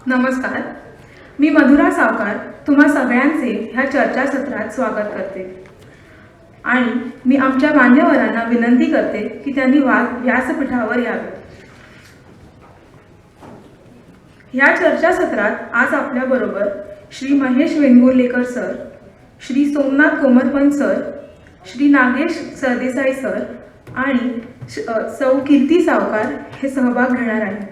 नमस्कार, मी मधुरा सावकार तुम्हा सगळ्यांचे ह्या चर्चासत्रात स्वागत करते आणि मी आमच्या मान्यवरांना विनंती करते की त्यांनी व्यासपीठावर यावे. ह्या चर्चासत्रात आज आपल्याबरोबर Shri Mahesh Vengurlekar sir, Shri Somnath Komarpant sir, Shri Nagesh Sardesai sir आणि सौ कीर्ती सावकार हे सहभाग घेणार आहेत.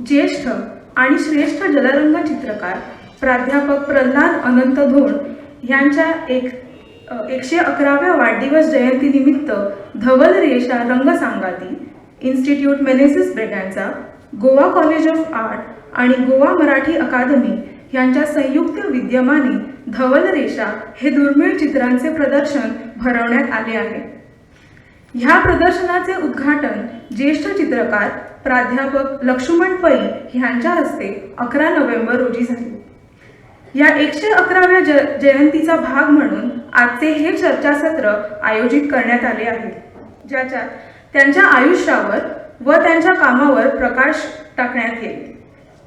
ज्येष्ठ आणि श्रेष्ठ जलरंग चित्रकार प्राध्यापक प्रल्हाद अनंत धोंड यांच्या 111व्या वाढदिवस जयंतीनिमित्त धवल रेषा रंगसांगाती, institute Menezes Braganza, Goa college of art आणि गोवा मराठी अकादमी यांच्या संयुक्त विद्यमाने धवल रेषा हे दुर्मिळ चित्रांचे प्रदर्शन भरवण्यात आले आहे. ह्या प्रदर्शनाचे उद्घाटन ज्येष्ठ चित्रकार प्राध्यापक लक्ष्मण पै यांच्या हस्ते 11 नोव्हेंबर रोजी झाले. या 111व्या जयंतीचा भाग म्हणून आजचे हे चर्चासत्र आयोजित करण्यात आले आहे, ज्याच्यात त्यांच्या आयुष्यावर व त्यांच्या कामावर प्रकाश टाकण्यात येईल.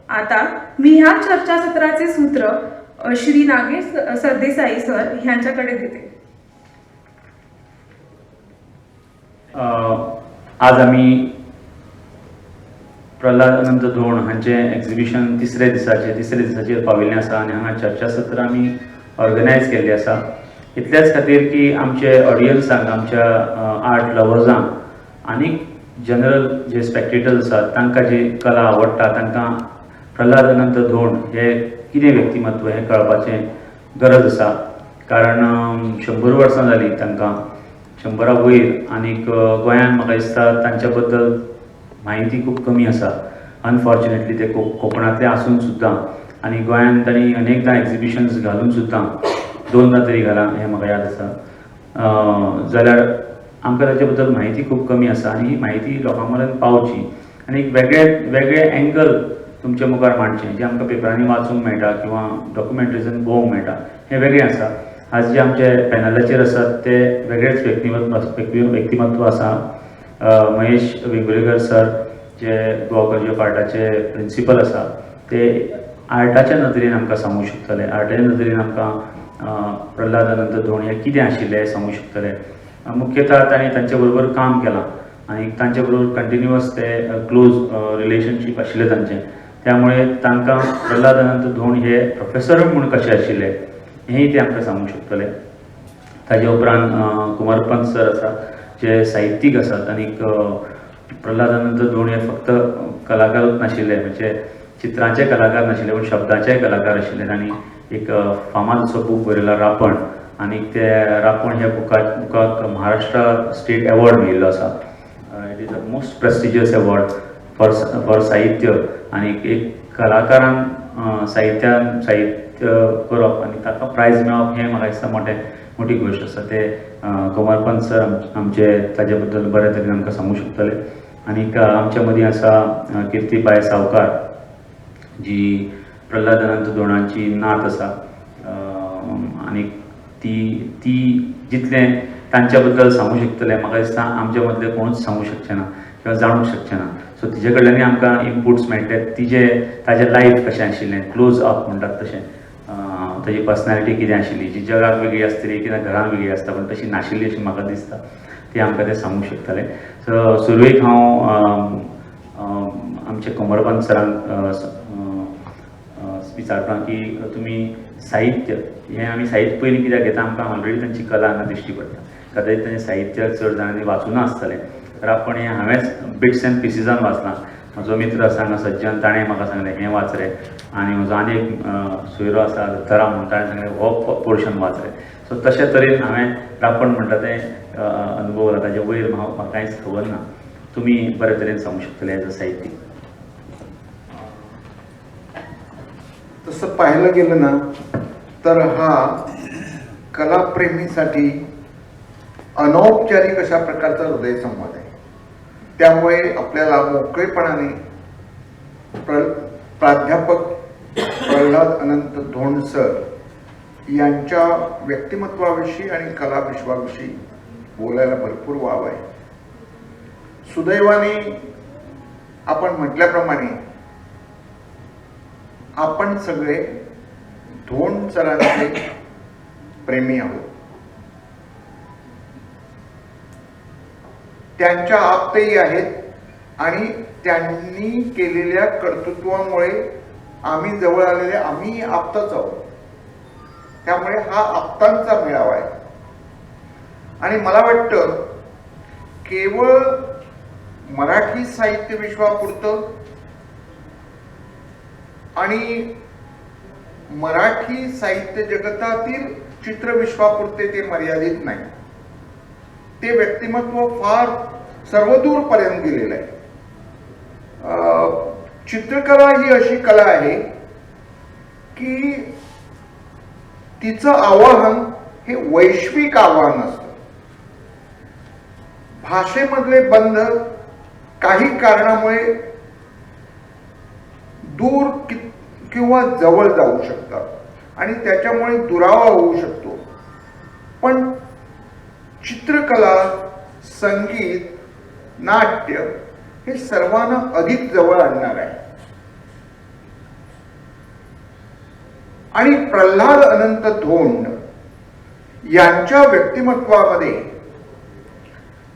आता मी ह्या चर्चासत्राचे सूत्र श्री नागेश सरदेसाई सर यांच्याकडे देते. आज आम्ही प्रल्हाद अनंत धोंड हांचे एक्झिबिशन तिसऱ्या दिसाचेर पाविल्लें आसा आनी हांगा चर्चासत्र आमी ऑर्गनायज केल्लें आसा. इतल्याच खातीर की आमचे ऑडियन्सांक, आमच्या आर्ट लवर्सांक आनी जनरल जे स्पेक्टेटर्स आसात तांकां जी कला आवडटा तांकां प्रल्हाद अनंत धोंड हे कितें व्यक्तिमत्व हें कळपाचें गरज आसा. कारण 100 वर्सां जालीं तांकां, 100 वयर, आनीक गोंयांत म्हाका दिसता तांच्या बद्दल म्हायती खूब कमी आसा. अनफॉर्च्युनेटली ते कोंकणांतले आसून सुद्दां आनी गोंयांत तांणी अनेकदां एक्झिबिशन्स घालून सुद्दां 2दा तरी घालां हें म्हाका याद आसा. जाल्यार आमकां ताचे बद्दल म्हायती खूब कमी आसा आनी ही म्हायती लोकां मेरेन पावची आनी एक वेगळे एंगल तुमच्या मुखार मांडचें, जें आमकां पेपरांनी वाचूंक मेळटा किंवा डॉक्युमेंटरीजान पळोवंक मेळटा, हें वेगळें आसा. आज जे आमचे पॅनलाचेर आसात ते वेगळेच व्यक्तिमत्व आसा. महेश वेंगुर्लेकर सर जे गोवा कॉलेज ऑफ आर्टाचे प्रिंसिपल आसा, ते आर्टाच्या नदरेन आमकां सांगूंक शकतले, आर्टाच्या नदरेन आमकां प्रल्हाद अनंत धोंड हें कितें आशिल्लें हें सांगूंक शकतले. मुख्यतः तांणी तांचे बरोबर काम केलां आनी तांचे बरोबर कंटिन्युअस ते क्लोज रिलेशनशीप आशिल्लें तांचें. त्यामुळे तांकां प्रल्हाद अनंत धोंड हे प्रोफेसर म्हूण कशें आशिल्ले हेंय ते आमकां सांगूंक शकतले. ताजे उपरांत कोमरपंत सर आसा जे साहित्यीक आसात आनीक प्रल्हाद अनंत धोंड हे फक्त कलाकारूच नाशिल्ले, म्हणजे चित्रांचे कलाकार नाशिल्ले पण शब्दाचे कलाकार आशिल्ले. तांणी एक फामाद असो बूक बरयला रापण, आनी ते रापण ह्या बुकाक महाराष्ट्र स्टेट अवॉर्ड मेळिल्लो आसा. It is the most prestigious award for साहित्य. आनी एक कलाकारान साहित्य करप आनी ताका प्रायज मेळप हें म्हाका दिसता मोठी गोश्ट आसा. ते कोमरपंत सर आमचे ताजे बद्दल बरे तरेन आमकां सांगूंक शकतले. आनीक आमच्या मदीं आसा कीर्तीबाई सावकार, जी प्रल्हाद अनंत धोंडांची नात आसा आनीक ती जितलें तांच्या बद्दल सांगूंक शकतले म्हाका दिसता आमच्या मदले कोणूच सांगूंक शकचे ना किंवा जाणूंक शकचे ना. सो तिजे कडल्यानूय आमकां इनपुट्स मेळटे. ताजें लायफ कशें आशिल्लें, क्लोज अप म्हणटात तशें, ताजी पर्सनॅलिटी कितें आशिल्ली, जी जगाक वेगळी आसतली किंवा घरान वेगळी आसता पण तशी नाशिल्ली अशी म्हाका दिसता. ती आमकां ते सांगूंक शकतले. सो सुरवेक हांव आमचे कोमरपंत सरांक विचारपाक की तुमी साहित्य हें आमी साहित्य पयलीं कित्याक घेता, आमकां ऑलरेडी तांची कला हांगा दिश्टी पडटा. कदाचित तांचें साहित्य चड जाणांनी वाचूना आसतलें. रापण हें हांवेंच बिट्स एंड पिसीजान वाचलां. म्हजो मित्र आसा हांगा सज्जन, ताणें म्हाका सांगलें हें वाच रे, आनी म्हजो आनी एक सोयरो आसा दत्तराम म्हणून, ताणें सांगलें हो पोर्शन वाच रे. सो तशे तरेन हांवें रापण म्हणटा तें अनुभवलां. ताजे वयर म्हाका कांयच खबर ना. तुमी बरे तरेन सांगूंक शकतले एज अ साहित्यीक. तसं पाहायला गेलं ना तर हा कलाप्रेमीसाठी अनौपचारिक अशा प्रकारचा हृदयसंवाद आहे. त्यामुळे आपल्याला मोकळेपणाने प्राध्यापक प्रल्हाद अनंत धोंड सर यांच्या व्यक्तिमत्वाविषयी आणि कलाविश्वाविषयी बोलायला भरपूर वाव आहे. सुदैवाने आपण म्हटल्याप्रमाणे आपण सगळे धोंड सरांचे प्रेमी आहोत. त्यांच्या आप्तही आहेत आणि त्यांनी केलेल्या कर्तृत्वामुळे आम्ही जवळ आलेले आम्ही आप्तच आहोत. त्यामुळे हा आप्तांचा मेळावा आहे. आणि मला वाटतं केवळ मराठी साहित्य विश्वापुरतं आणि मराठी साहित्य जगतातील चित्रविश्वापुरते ते मर्यादित नाही. ते व्यक्तिमत्व फार सर्वदूर पर्यंत गेलेलं आहे. चित्रकला ही अशी कला आहे की तिचं आवाहन हे वैश्विक आवाहन असतं. भाषेमधले बंध काही कारणामुळे दूर किंवा जवळ जाऊ शकतात आणि त्याच्यामुळे दुरावा होऊ शकतो. पण चित्रकला, संगीत, नाट्य हे सर्वांना अधिक जवळ आणणार आहे. आणि प्रल्हाद अनंत धोंड यांच्या व्यक्तिमत्वामध्ये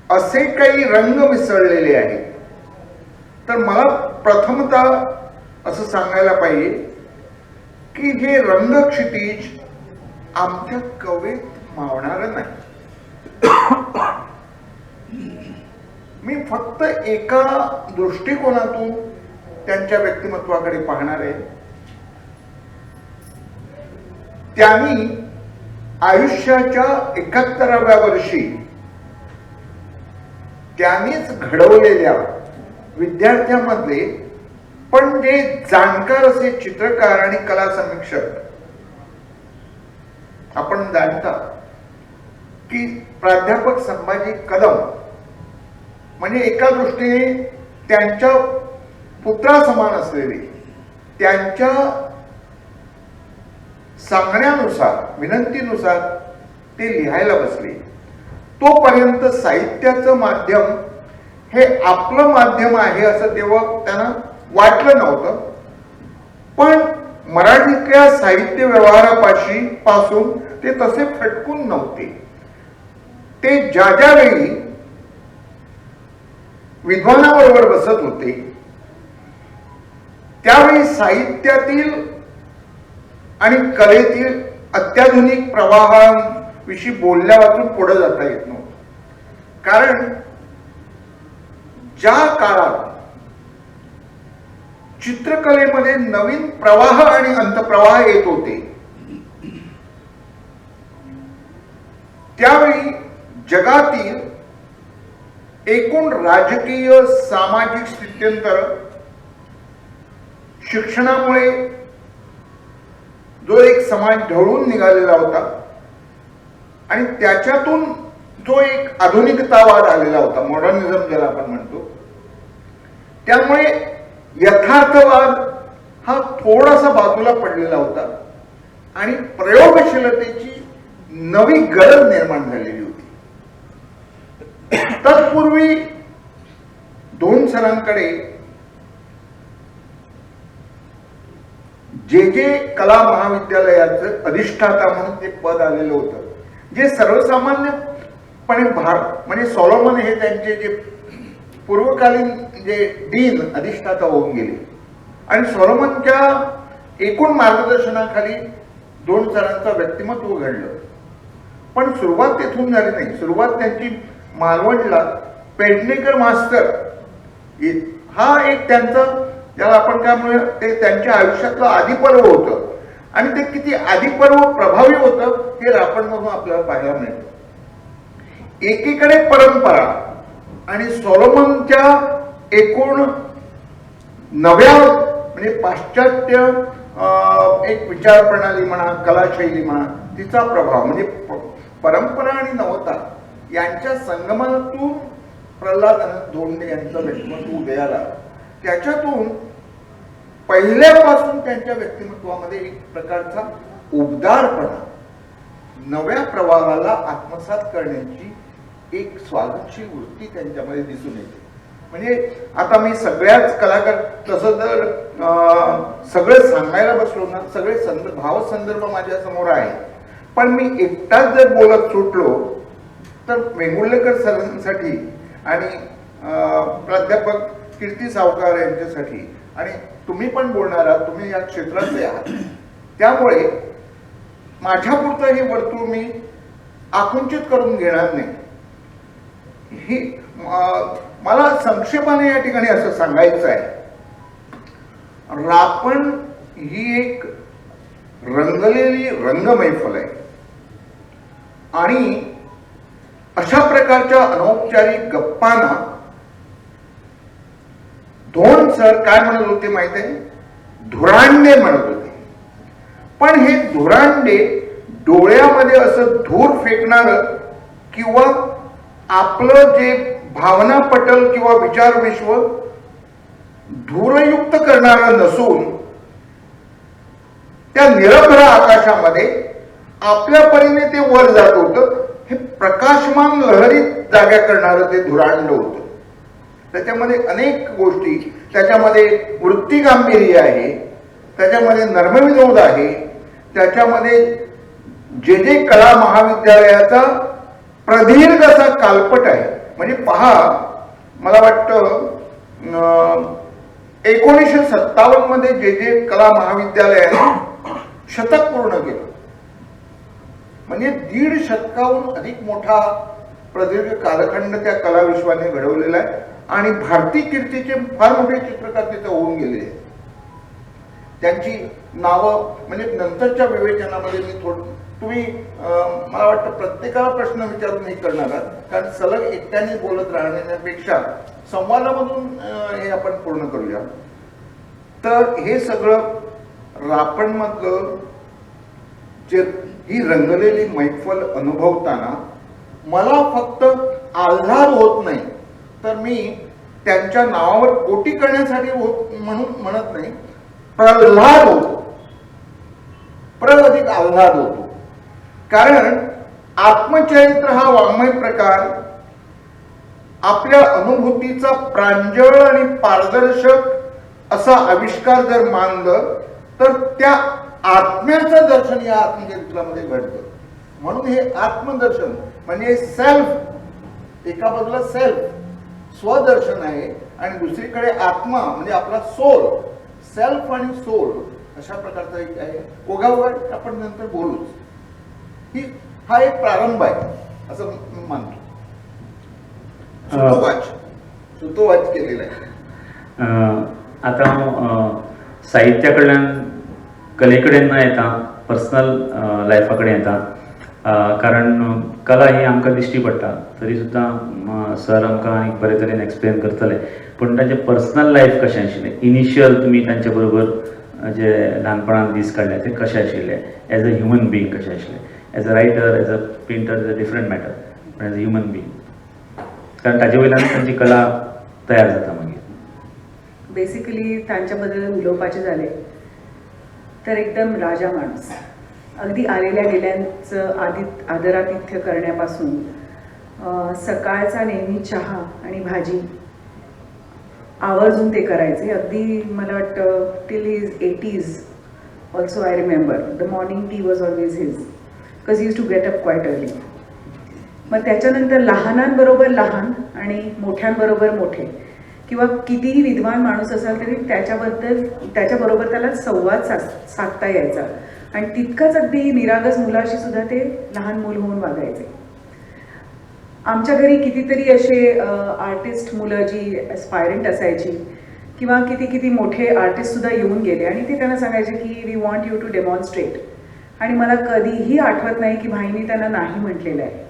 असे काही रंग मिसळलेले आहेत. तर मला प्रथमतः असं सांगायला पाहिजे की हे रंगक्षितिज आमच्या कवेत मावणार नाही. मी फक्त एका दृष्टिकोनातून त्यांच्या व्यक्तिमत्वाकडे पाहणार आहे. त्यांनी आयुष्याच्या 71व्या वर्षी त्यांनीच घडवलेल्या विद्यार्थ्यांमधले पण जे जाणकार असे चित्रकार आणि कला समीक्षक आपण जाणता की प्राध्यापक संभाजी कदम म्हणजे एका दृष्टीने त्यांच्या पुत्रासमान असलेले, त्यांच्या सांगण्यानुसार, विनंतीनुसार ते लिहायला बसले. तोपर्यंत साहित्याचं माध्यम हे आपलं माध्यम आहे असं तेव्हा त्यांना वाटलं नव्हतं. पण मराठीतल्या साहित्य व्यवहारापाशी पासून ते तसे फटकून नव्हते. ते ज्या ज्यावेळी विद्वानाबरोबर बसत होते त्यावेळी साहित्यातील आणि कलेतील अत्याधुनिक प्रवाहांविषयी बोलल्या वाचून पुढे जाता येत नव्हतं. कारण ज्या काळात चित्रकलेमध्ये नवीन प्रवाह आणि अंतप्रवाह येत होते त्यावेळी जगातील एकूण राजकीय, सामाजिक स्थित्यंतर, शिक्षणामुळे जो एक समाज ढवळून निघालेला होता आणि त्याच्यातून जो एक आधुनिकतावाद आलेला होता, मॉडर्निझम ज्याला आपण म्हणतो, त्यामुळे यथार्थवाद हा थोडासा बाजूला पडलेला होता आणि प्रयोगशीलतेची नवी गरज निर्माण झालेली होती. तत्पूर्वी धोंड सरांकडे जे कला महाविद्यालयाचं अधिष्ठाता म्हणून ते पद आलेलं होतं, जे सर्वसामान्यपणे म्हणजे सॉलोमन हे त्यांचे जे पूर्वकालीन जे डीन अधिष्ठाता होऊन गेले आणि सॉलोमनच्या एकूण मार्गदर्शनाखाली धोंड सरांचं व्यक्तिमत्व घडलं. पण सुरुवात तेथून झाली नाही. सुरुवात त्यांची मालवणला पेडणेकर मास्तर हा एक त्यांचा, ज्याला आपण काय म्हणूया, ते त्यांच्या आयुष्यातलं आदिपर्व होतं आणि ते किती आदिपर्व प्रभावी होतं हे रापणमधून आपल्याला पाहायला मिळतं. एकीकडे परंपरा आणि सॉलोमनच्या एकूण नव्या म्हणजे पाश्चात्य एक विचार प्रणाली म्हणा, कलाशैली म्हणा, तिचा प्रभाव म्हणजे परंपरा आणि नवता यांच्या संगमनातून प्रल्हाद धोंडे यांचं व्यक्तिमत्व उदयाला, त्याच्यातून पहिल्यापासून त्यांच्या व्यक्तिमत्वामध्ये एक प्रकारचा उबदारपणा, नव्या प्रवाहाला आत्मसात करण्याची एक स्वागतशील वृत्ती त्यांच्यामध्ये दिसून येते. म्हणजे आता मी सगळ्याच कलाकार, तसं जर सगळं सांगायला बसलो ना, सगळे भावसंदर्भ माझ्या समोर आहे, पण मी एकटाच जर बोलत सुटलो तर वेंगुर्लेकर सरांसाठी आणि प्राध्यापक कीर्ती सावकार यांच्यासाठी, आणि तुम्ही पण बोलणार आहात, तुम्ही या क्षेत्रातले आहात, त्यामुळे माझ्यापुरतं हे वर्तुळ मी आकुंचित करून घेणार नाही. ही मला संक्षेपाने या ठिकाणी असं सांगायचं आहे, रापण ही एक रंगलेली रंगमैफल आहे आणि अशा प्रकारच्या अनौपचारिक गप्पांना धोंड सर काय म्हणत होते माहित आहे? धुरांडे म्हणत होते. पण हे धुरांडे डोळ्यामध्ये असं धूर फेकणार किंवा आपलं जे भावना पटल किंवा विचार विश्व धूरयुक्त करणारं नसून त्या निरभ्र आकाशामध्ये आपल्या परीने ते वर जात होतं. हे प्रकाशमान लहरीत जाग्या करणारं ते धुरांड होतं. त्याच्यामध्ये अनेक गोष्टी, त्याच्यामध्ये वृत्ती गांभीर्य आहे, त्याच्यामध्ये नर्मविनोद आहे, त्याच्यामध्ये जे जे कला महाविद्यालयाचा प्रदीर्घ असा कालपट आहे. म्हणजे पहा, मला वाटतं 1957 मध्ये जे जे कला महाविद्यालयाने शतक पूर्ण केलं, म्हणजे 1.5 शतकाहून अधिक मोठा प्रदीर्घ कालखंड त्या कला विश्वाने घडवलेला आहे आणि भारतीय कीर्तीचे फार मोठे चित्रकार तिथे होऊन गेले आहेत. त्यांची नावं म्हणजे नंतरच्या विवेचनामध्ये मी तुम्ही मला वाटतं प्रत्येकाला प्रश्न विचारून हे करणार आहात, कारण सलग एकट्याने बोलत राहण्यापेक्षा संवादामधून हे आपण पूर्ण करूया. तर हे सगळं रापणमधलं जे ही रंगलेली मैफल अनुभवताना मला फक्त आल्हाद होत नाही, तर मी त्यांच्या नावावर कोटी करण्यासाठी म्हणून म्हणत नाही, प्रल्हाद होतो, अधिक आल्हाद होतो. कारण आत्मचरित्र हा वाङ्मय प्रकार आपल्या अनुभूतीचा प्रांजळ आणि पारदर्शक असा आविष्कार जर मानलं तर त्या आत्म्याचं दर्शन या आत्मचरित्रामध्ये घडतं. म्हणून हे आत्मदर्शन म्हणजे सेल्फ, एका बाजूला सेल्फ स्वदर्शन आहे आणि दुसरीकडे आत्मा म्हणजे आपला सोल, सेल्फ आणि सोल अशा प्रकारचा एक आहे. ओघावर आपण नंतर बोलूच. हा एक प्रारंभ आहे असं मानतो. सुतोवाच केलेला आहे. आता साहित्याकडल्यान कलेकडे न येता पर्सनल लायफाकडे येता, कारण कला ही आमकां दिश्टी पडटा, तरी सुद्दां सर आमकां आनीक बरे तरेन एक्सप्लेन करतले. पूण तांचें पर्सनल लायफ कशें आशिल्लें, इनिशियल तुमी तांचे बरोबर जे ल्हानपणांत दीस काडले ते कशें आशिल्ले, एज अ ह्युमन बींग कशें आशिल्लें, as a writer, as a painter is a different matter, पण एज अ ह्युमन बींग, कारण ताजे वयल्यान तांची कला तयार जाता. मागीर बेसिकली त्यांच्याबद्दल उलोवपाचे झाले तर एकदम राजा माणूस, अगदी आलेल्या गेल्यांचं आदरातिथ्य करण्यापासून सकाळचा नेहमी चहा आणि भाजी आवर्जून ते करायचे. अगदी मला वाटतं till his 80s also I remember the morning tea was always his, because use to get up quite early. मग त्याच्यानंतर लहानांबरोबर लहान आणि मोठ्यांबरोबर मोठे, किंवा कितीही विद्वान माणूस असाल तरी त्याच्याबरोबर त्याला संवाद साधता यायचा आणि तितकंच अगदी निरागस मुलाशी सुद्धा ते लहान मूल होऊन वागायचे. आमच्या घरी कितीतरी असे आर्टिस्ट मुलं जी ॲस्पायरंट असायची किंवा किती मोठे आर्टिस्ट सुद्धा येऊन गेले आणि ते त्यांना सांगायचे की we want you to demonstrate, आणि मला कधीही आठवत नाही की भाईंनी त्यांना नाही म्हटलेलं आहे.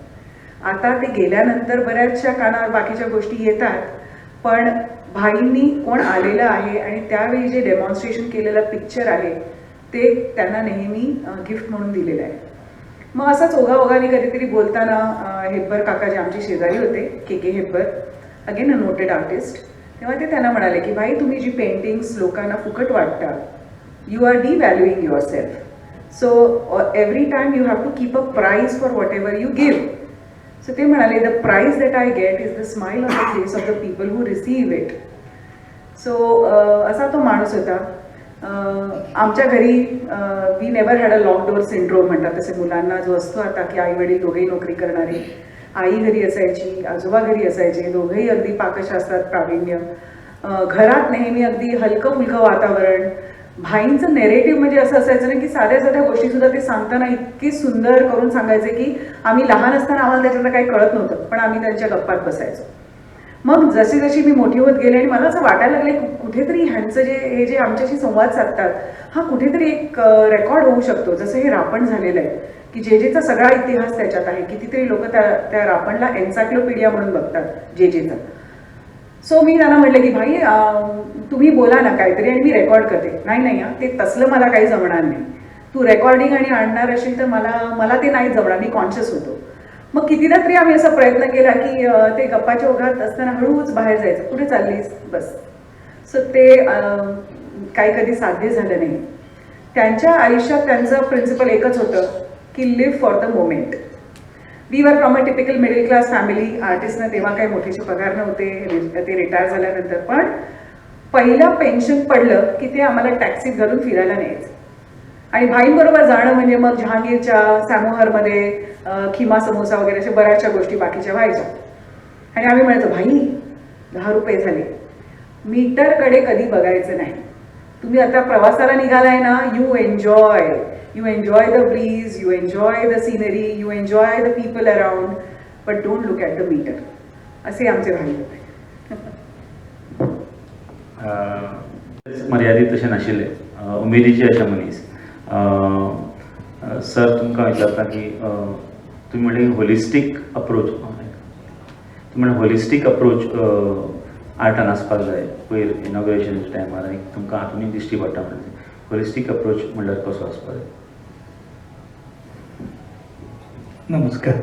आता ते गेल्यानंतर बऱ्याचशा कानावर बाकीच्या गोष्टी येतात, पण भाईंनी कोण आलेलं आहे आणि त्यावेळी जे डेमॉन्स्ट्रेशन केलेलं पिक्चर आहे ते त्यांना नेहमी गिफ्ट म्हणून दिलेलं आहे. मग असंच ओघाओघाने कधीतरी बोलताना हेब्बर काका जे आमचे शेजारी होते, K Hebbar, again a noted artist, तेव्हा ते त्यांना म्हणाले की भाई तुम्ही जी पेंटिंग्स लोकांना फुकट वाटतात, you are devaluing yourself. So every time you have to keep a price for whatever you give. So ते म्हणाले the price that I get is the smile on the face of the people who receive it. So असा तो माणूस होता. आमच्या घरी we never had a lock door syndrome म्हणतात तसे मुलांना जो असतो आता, की आई वडील दोघेही नोकरी करणारे, आई घरी असायची, आजोबा घरी असायचे, दोघेही अगदी पाकशास्त्रात प्रावीण्य, घरात नेहमी अगदी हलकं फुलकं वातावरण. भाईंचं नेरेटिव्ह म्हणजे असं असायचं ना की साध्या साध्या गोष्टीसुद्धा ते सांगताना इतकी सुंदर करून सांगायचे की आम्ही लहान असताना आम्हाला त्याच्यातलं काही कळत नव्हतं, पण आम्ही त्यांच्या गप्पात बसायचो. मग जशी जशी मी मोठी होत गेले आणि मला असं वाटायला लागले कुठेतरी ह्यांचं हे जे आमच्याशी संवाद साधतात हा कुठेतरी एक रेकॉर्ड होऊ शकतो. जसं हे रापण झालेलं आहे की जेचा सगळा इतिहास त्याच्यात आहे. कितीतरी लोक त्या रापणला एन्सायक्लोपीडिया म्हणून बघतात जेचा. सो मी त्यांना म्हटलं की भाई तुम्ही बोला ना काहीतरी आणि मी रेकॉर्ड करते. नाही ते तसलं मला काही जमणार नाही. तू रेकॉर्डिंग आणि आणणार असेल तर मला ते नाही जमणार, मी कॉन्शियस होतो. मग कितीदा तरी आम्ही असा प्रयत्न केला की ते गप्पाच्या ओघात असताना हळूच बाहेर जायचं, कुठे चाललीस बस. सो ते काही कधी साध्य झालं नाही. त्यांच्या आयुष्यात त्यांचं प्रिन्सिपल एकच होतं की live for the moment. We were from a typical middle class family. आर्टिस्टना तेव्हा काही मोठेसे पगार नव्हते, ते रिटायर झाल्यानंतर. पण पहिलं पेन्शन पडलं की ते आम्हाला टॅक्सीत घालून फिरायला न्यायचं आणि भाईंबरोबर जाणं म्हणजे मग जहांगीरच्या सॅमोहरमध्ये खिमा समोसा वगैरे अशा बऱ्याचशा गोष्टी बाकीच्या व्हायच्या. आणि आम्ही म्हणायचो भाई 10 रुपये झाले, मीटरकडे कधी बघायचं नाही. तुम्ही आता प्रवासाला निघालाय ना, you enjoy the breeze, you enjoy the scenery, you enjoy the people around, but don't look at the meter. असे आमचे भाई होते. मर्यादित तशें नाशिल्ले, उमेदीचे अशे मनीस. सर तुमकां विचारता की तुम्ही म्हणले होलिस्टीक अप्रोच, तुम्ही म्हणले होलिस्टीक अप्रोच आर्टान आसपाक जाय. पयर इनॉग्रेशनाच्या टायमार तुमकां हातून दिश्टी पडटा. म्हणजे होलिस्टीक अप्रोच म्हणल्यार कसो आसपाक जाय? नमस्कार.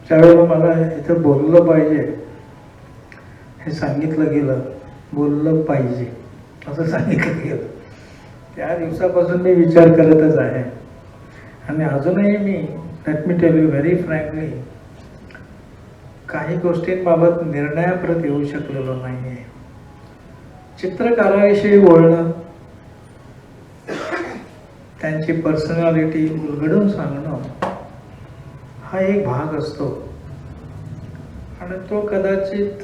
ज्यावेळेला मला इथं बोललं पाहिजे हे सांगितलं गेलं, बोललं पाहिजे असं सांगितलं गेलं, त्या दिवसापासून मी विचार करतच आहे. आणि अजूनही me let me tell you very frankly काही गोष्टींबाबत निर्णयाप्रत येऊ शकलेलो नाही आहे. चित्रकाराविषयी बोलणं, त्यांची पर्सनॅलिटी उलगडून सांगणं हा एक भाग असतो आणि तो कदाचित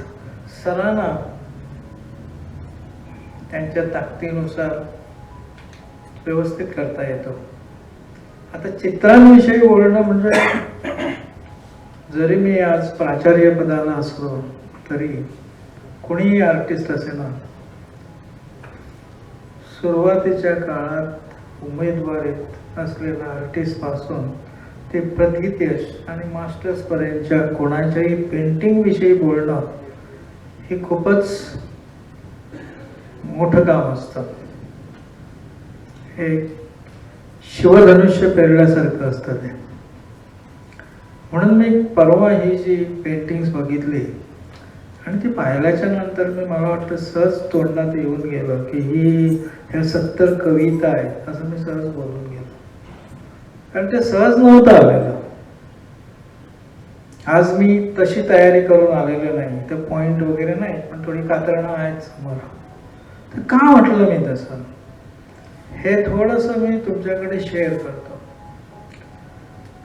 सरांना त्यांच्या ताकदीनुसार व्यवस्थित करता येतो. आता चित्रांविषयी बोलणं म्हणजे जरी मी आज प्राचार्य पदाला असलो तरी कोणीही आर्टिस्ट असेना, सुरुवातीच्या काळात उमेदवारीत असलेल्या आर्टिस्टपासून ते प्रथितयश आणि मास्टर्सपर्यंतच्या कोणाच्याही पेंटिंगविषयी बोलणं हे खूपच मोठं काम असतं. हे शिवधनुष्य पेरल्यासारखं असतं ते. म्हणून मी परवा ही जी पेंटिंग्स बघितली आणि ती पाहिल्याच्या नंतर मला वाटतं सहज तोंडात येऊन गेलं की ह्या 70 कविता आहेत असं मी सहज बोलून गेलो. कारण ते सहज नव्हतं आलेलं. आज मी तशी तयारी करून आलेलं नाही, तर पॉइंट वगैरे नाही, पण थोडी कातरणं आहेत समोर. तर का म्हटलं मी तसं, हे थोडंसं मी तुमच्याकडे शेअर करतो.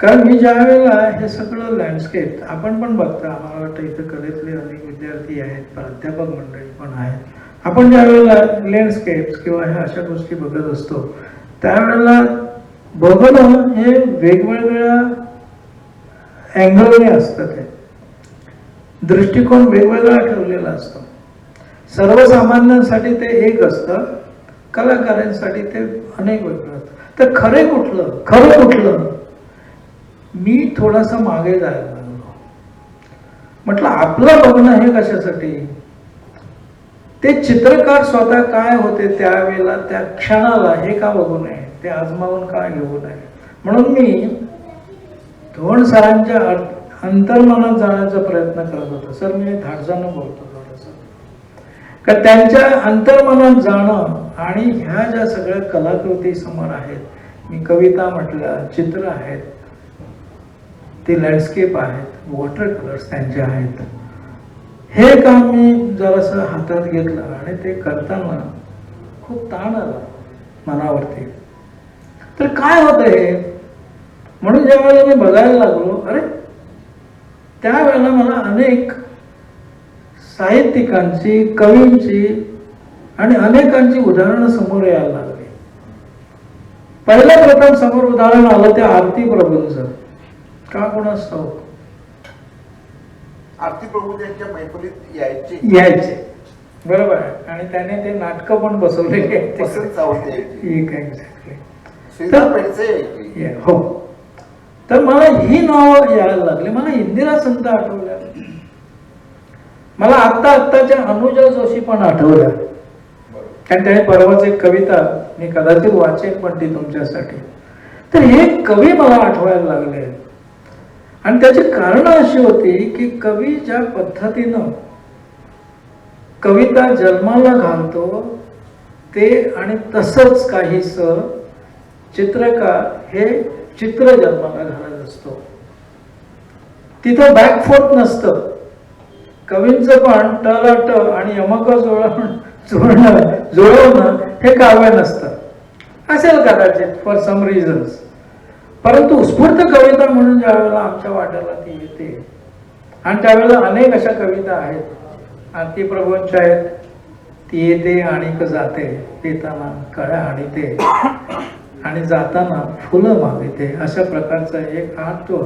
कारण मी ज्या वेळेला हे सगळं लँडस्केप आपण पण बघता, आम्हाला वाटतं इथं कलेतले अनेक विद्यार्थी आहेत, प्राध्यापक मंडळी पण आहेत. आपण ज्या वेळेला लँडस्केप्स किंवा ह्या अशा गोष्टी बघत असतो त्यावेळेला बघणं हे वेगवेगळ्या अँगलने असतं. ते दृष्टिकोन वेगवेगळा ठेवलेला असतो. सर्वसामान्यांसाठी ते एक असतं, कलाकारांसाठी ते अनेक वेगळं असतं. तर खरं कुठलं मी थोडासा मागे जायला लागलो. म्हटलं आपलं बघणं हे कशासाठी, ते चित्रकार स्वतः काय होते त्यावेळेला, त्या क्षणाला, हे का बघू नये, ते आजमावून का घेऊ नये. म्हणून मी धोंड सरांच्या अंतर्मनात जाण्याचा प्रयत्न करत होतो. सर मी धाडसानं बोलतो थोडंसं, का त्यांच्या अंतर्मनात जाणं आणि ह्या ज्या सगळ्या कलाकृती समोर आहेत, मी कविता म्हटल्या, चित्र आहेत, ते लँडस्केप आहेत, वॉटर कलर्स त्यांचे आहेत, हे काम मी जरासं हातात घेतलं आणि ते करताना खूप ताण आला मनावरती. तर काय होतं हे, म्हणून ज्यावेळेला मी बघायला लागलो, अरे त्यावेळेला मला अनेक साहित्यिकांची, कवींची आणि अनेकांची उदाहरणं समोर यायला लागली. पहिल्या प्रथम समोर उदाहरण आलं ते आरती प्रभूंचं. का कोणास ठाऊक, आरती प्रभू त्यांच्या मैफलीत यायचे, बरोबर आहे. आणि त्याने ते नाटकं पण बसवलेली आहेत. पसंत चावते यायची. एक्झॅक्टली. श्रीधा पेडसे यायची. हो. तर मला ही नावं यायला लागली. मला इंदिरा संत आठवल्या, मला आत्ताच्या अनुजा जोशी पण आठवल्या. कारण त्याने परवाच एक कविता मी कदाचित वाचेन पण ती तुमच्यासाठी. तर हे कवी मला आठवायला लागले. आणि त्याची कारण अशी होती की कवी ज्या पद्धतीनं कविता जन्माला घालतो ते, आणि तसंच काहीस चित्रकार हे चित्र जन्माला घालत असतो. तिथं बॅकफूट नसतं. कवींचं पण टलाट आणि यमक जुळवणं हे काव्य नसतं. असेल कदाचित फॉर सम रिझन्स. परंतु उत्स्फूर्त कविता म्हणून ज्या वेळेला आमच्या वाट्याला ती येते, आणि त्यावेळेला अनेक अशा कविता आहेत, आरती प्रभूंच्या आहेत, ती येते आणि जाते, येताना कळ्या आणीते आणि जाताना फुलं मागते, अशा प्रकारचं एक आत्व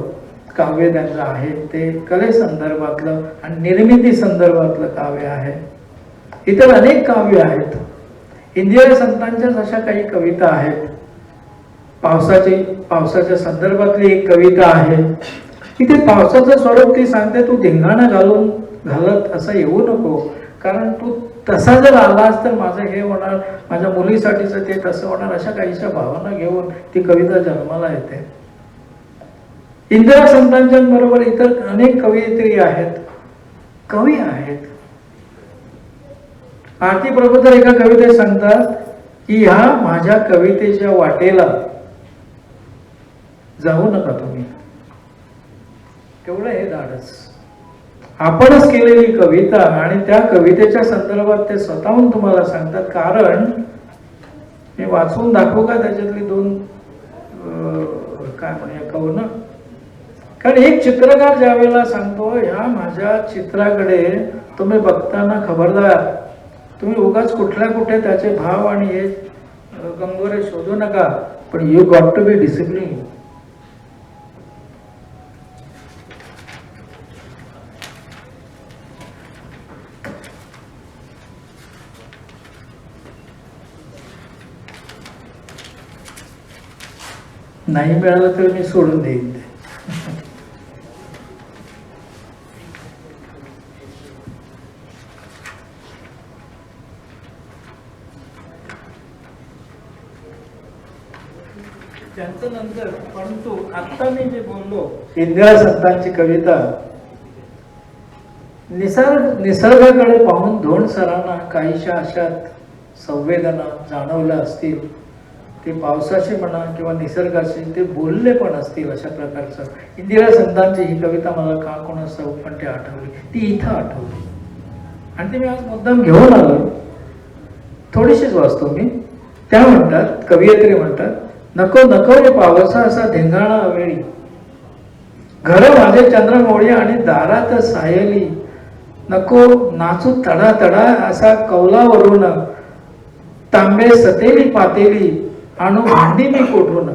काव्य त्यांचं आहे. ते कले संदर्भातलं आणि निर्मिती संदर्भातलं काव्य आहे. इतर अनेक काव्य आहेत. इंदिरा संतांच्याच अशा काही कविता आहेत. पावसाच्या संदर्भातली एक कविता आहे की ते पावसाचं स्वरूप ती सांगते, तू धिंगाणा घालत असं येऊ नको, कारण तू तसा जर आलास तर माझं हे होणार, माझ्या मुलीसाठीचं ते तसं होणार, अशा काहीशा भावना घेऊन ती कविता जन्माला येते. इंदिरा संतांच्या बरोबर इतर अनेक कवयित्री आहेत, कवी आहेत. आरती प्रभू तर एका कवितेत सांगतात की ह्या माझ्या कवितेच्या वाटेला जाऊ नका तुम्ही. तेवढं हे धाडस आपणच केलेली कविता, आणि त्या कवितेच्या संदर्भात ते स्वतःहून तुम्हाला सांगतात. कारण मी वाचून दाखवू का त्याच्यातली दोन काय म्हणूया कवनं. कारण एक चित्रकार ज्या वेळेला सांगतो, ह्या माझ्या चित्राकडे तुम्ही बघताना खबरदार, तुम्ही उगाच कुठे त्याचे भाव आणि हे गंगोरे शोधू नका, पण you got to be discipline. नाही मिळालं तर मी सोडून देईन. त्यांचं नंतर, परंतु आता मी जे बोललो इंदिरा संतांची कविता, निसर्गाकडे पाहून धोंड सरांना काहीशा अशात संवेदना जाणवल्या असतील. ते पावसाशी म्हणा किंवा निसर्गाशी ते बोलले पण असतील. अशा प्रकारचं इंदिरा संतांची ही कविता मला का कोणास ठाऊक पण ती आठवली, ती इथं आठवली आणि ती मी आज मुद्दाम घेऊन आलो. थोडीशीच वाचतो मी. त्या म्हणतात, कवयित्री म्हणतात, नको नको रे पावसा असा धिंगाणा अवेळी, घर माझे चंद्रमोळी आणि दारात सायली, नको नाचू तडा तडा असा कौलावरून, तांबे सतेली पातेली आणू भांडी मी कोठून,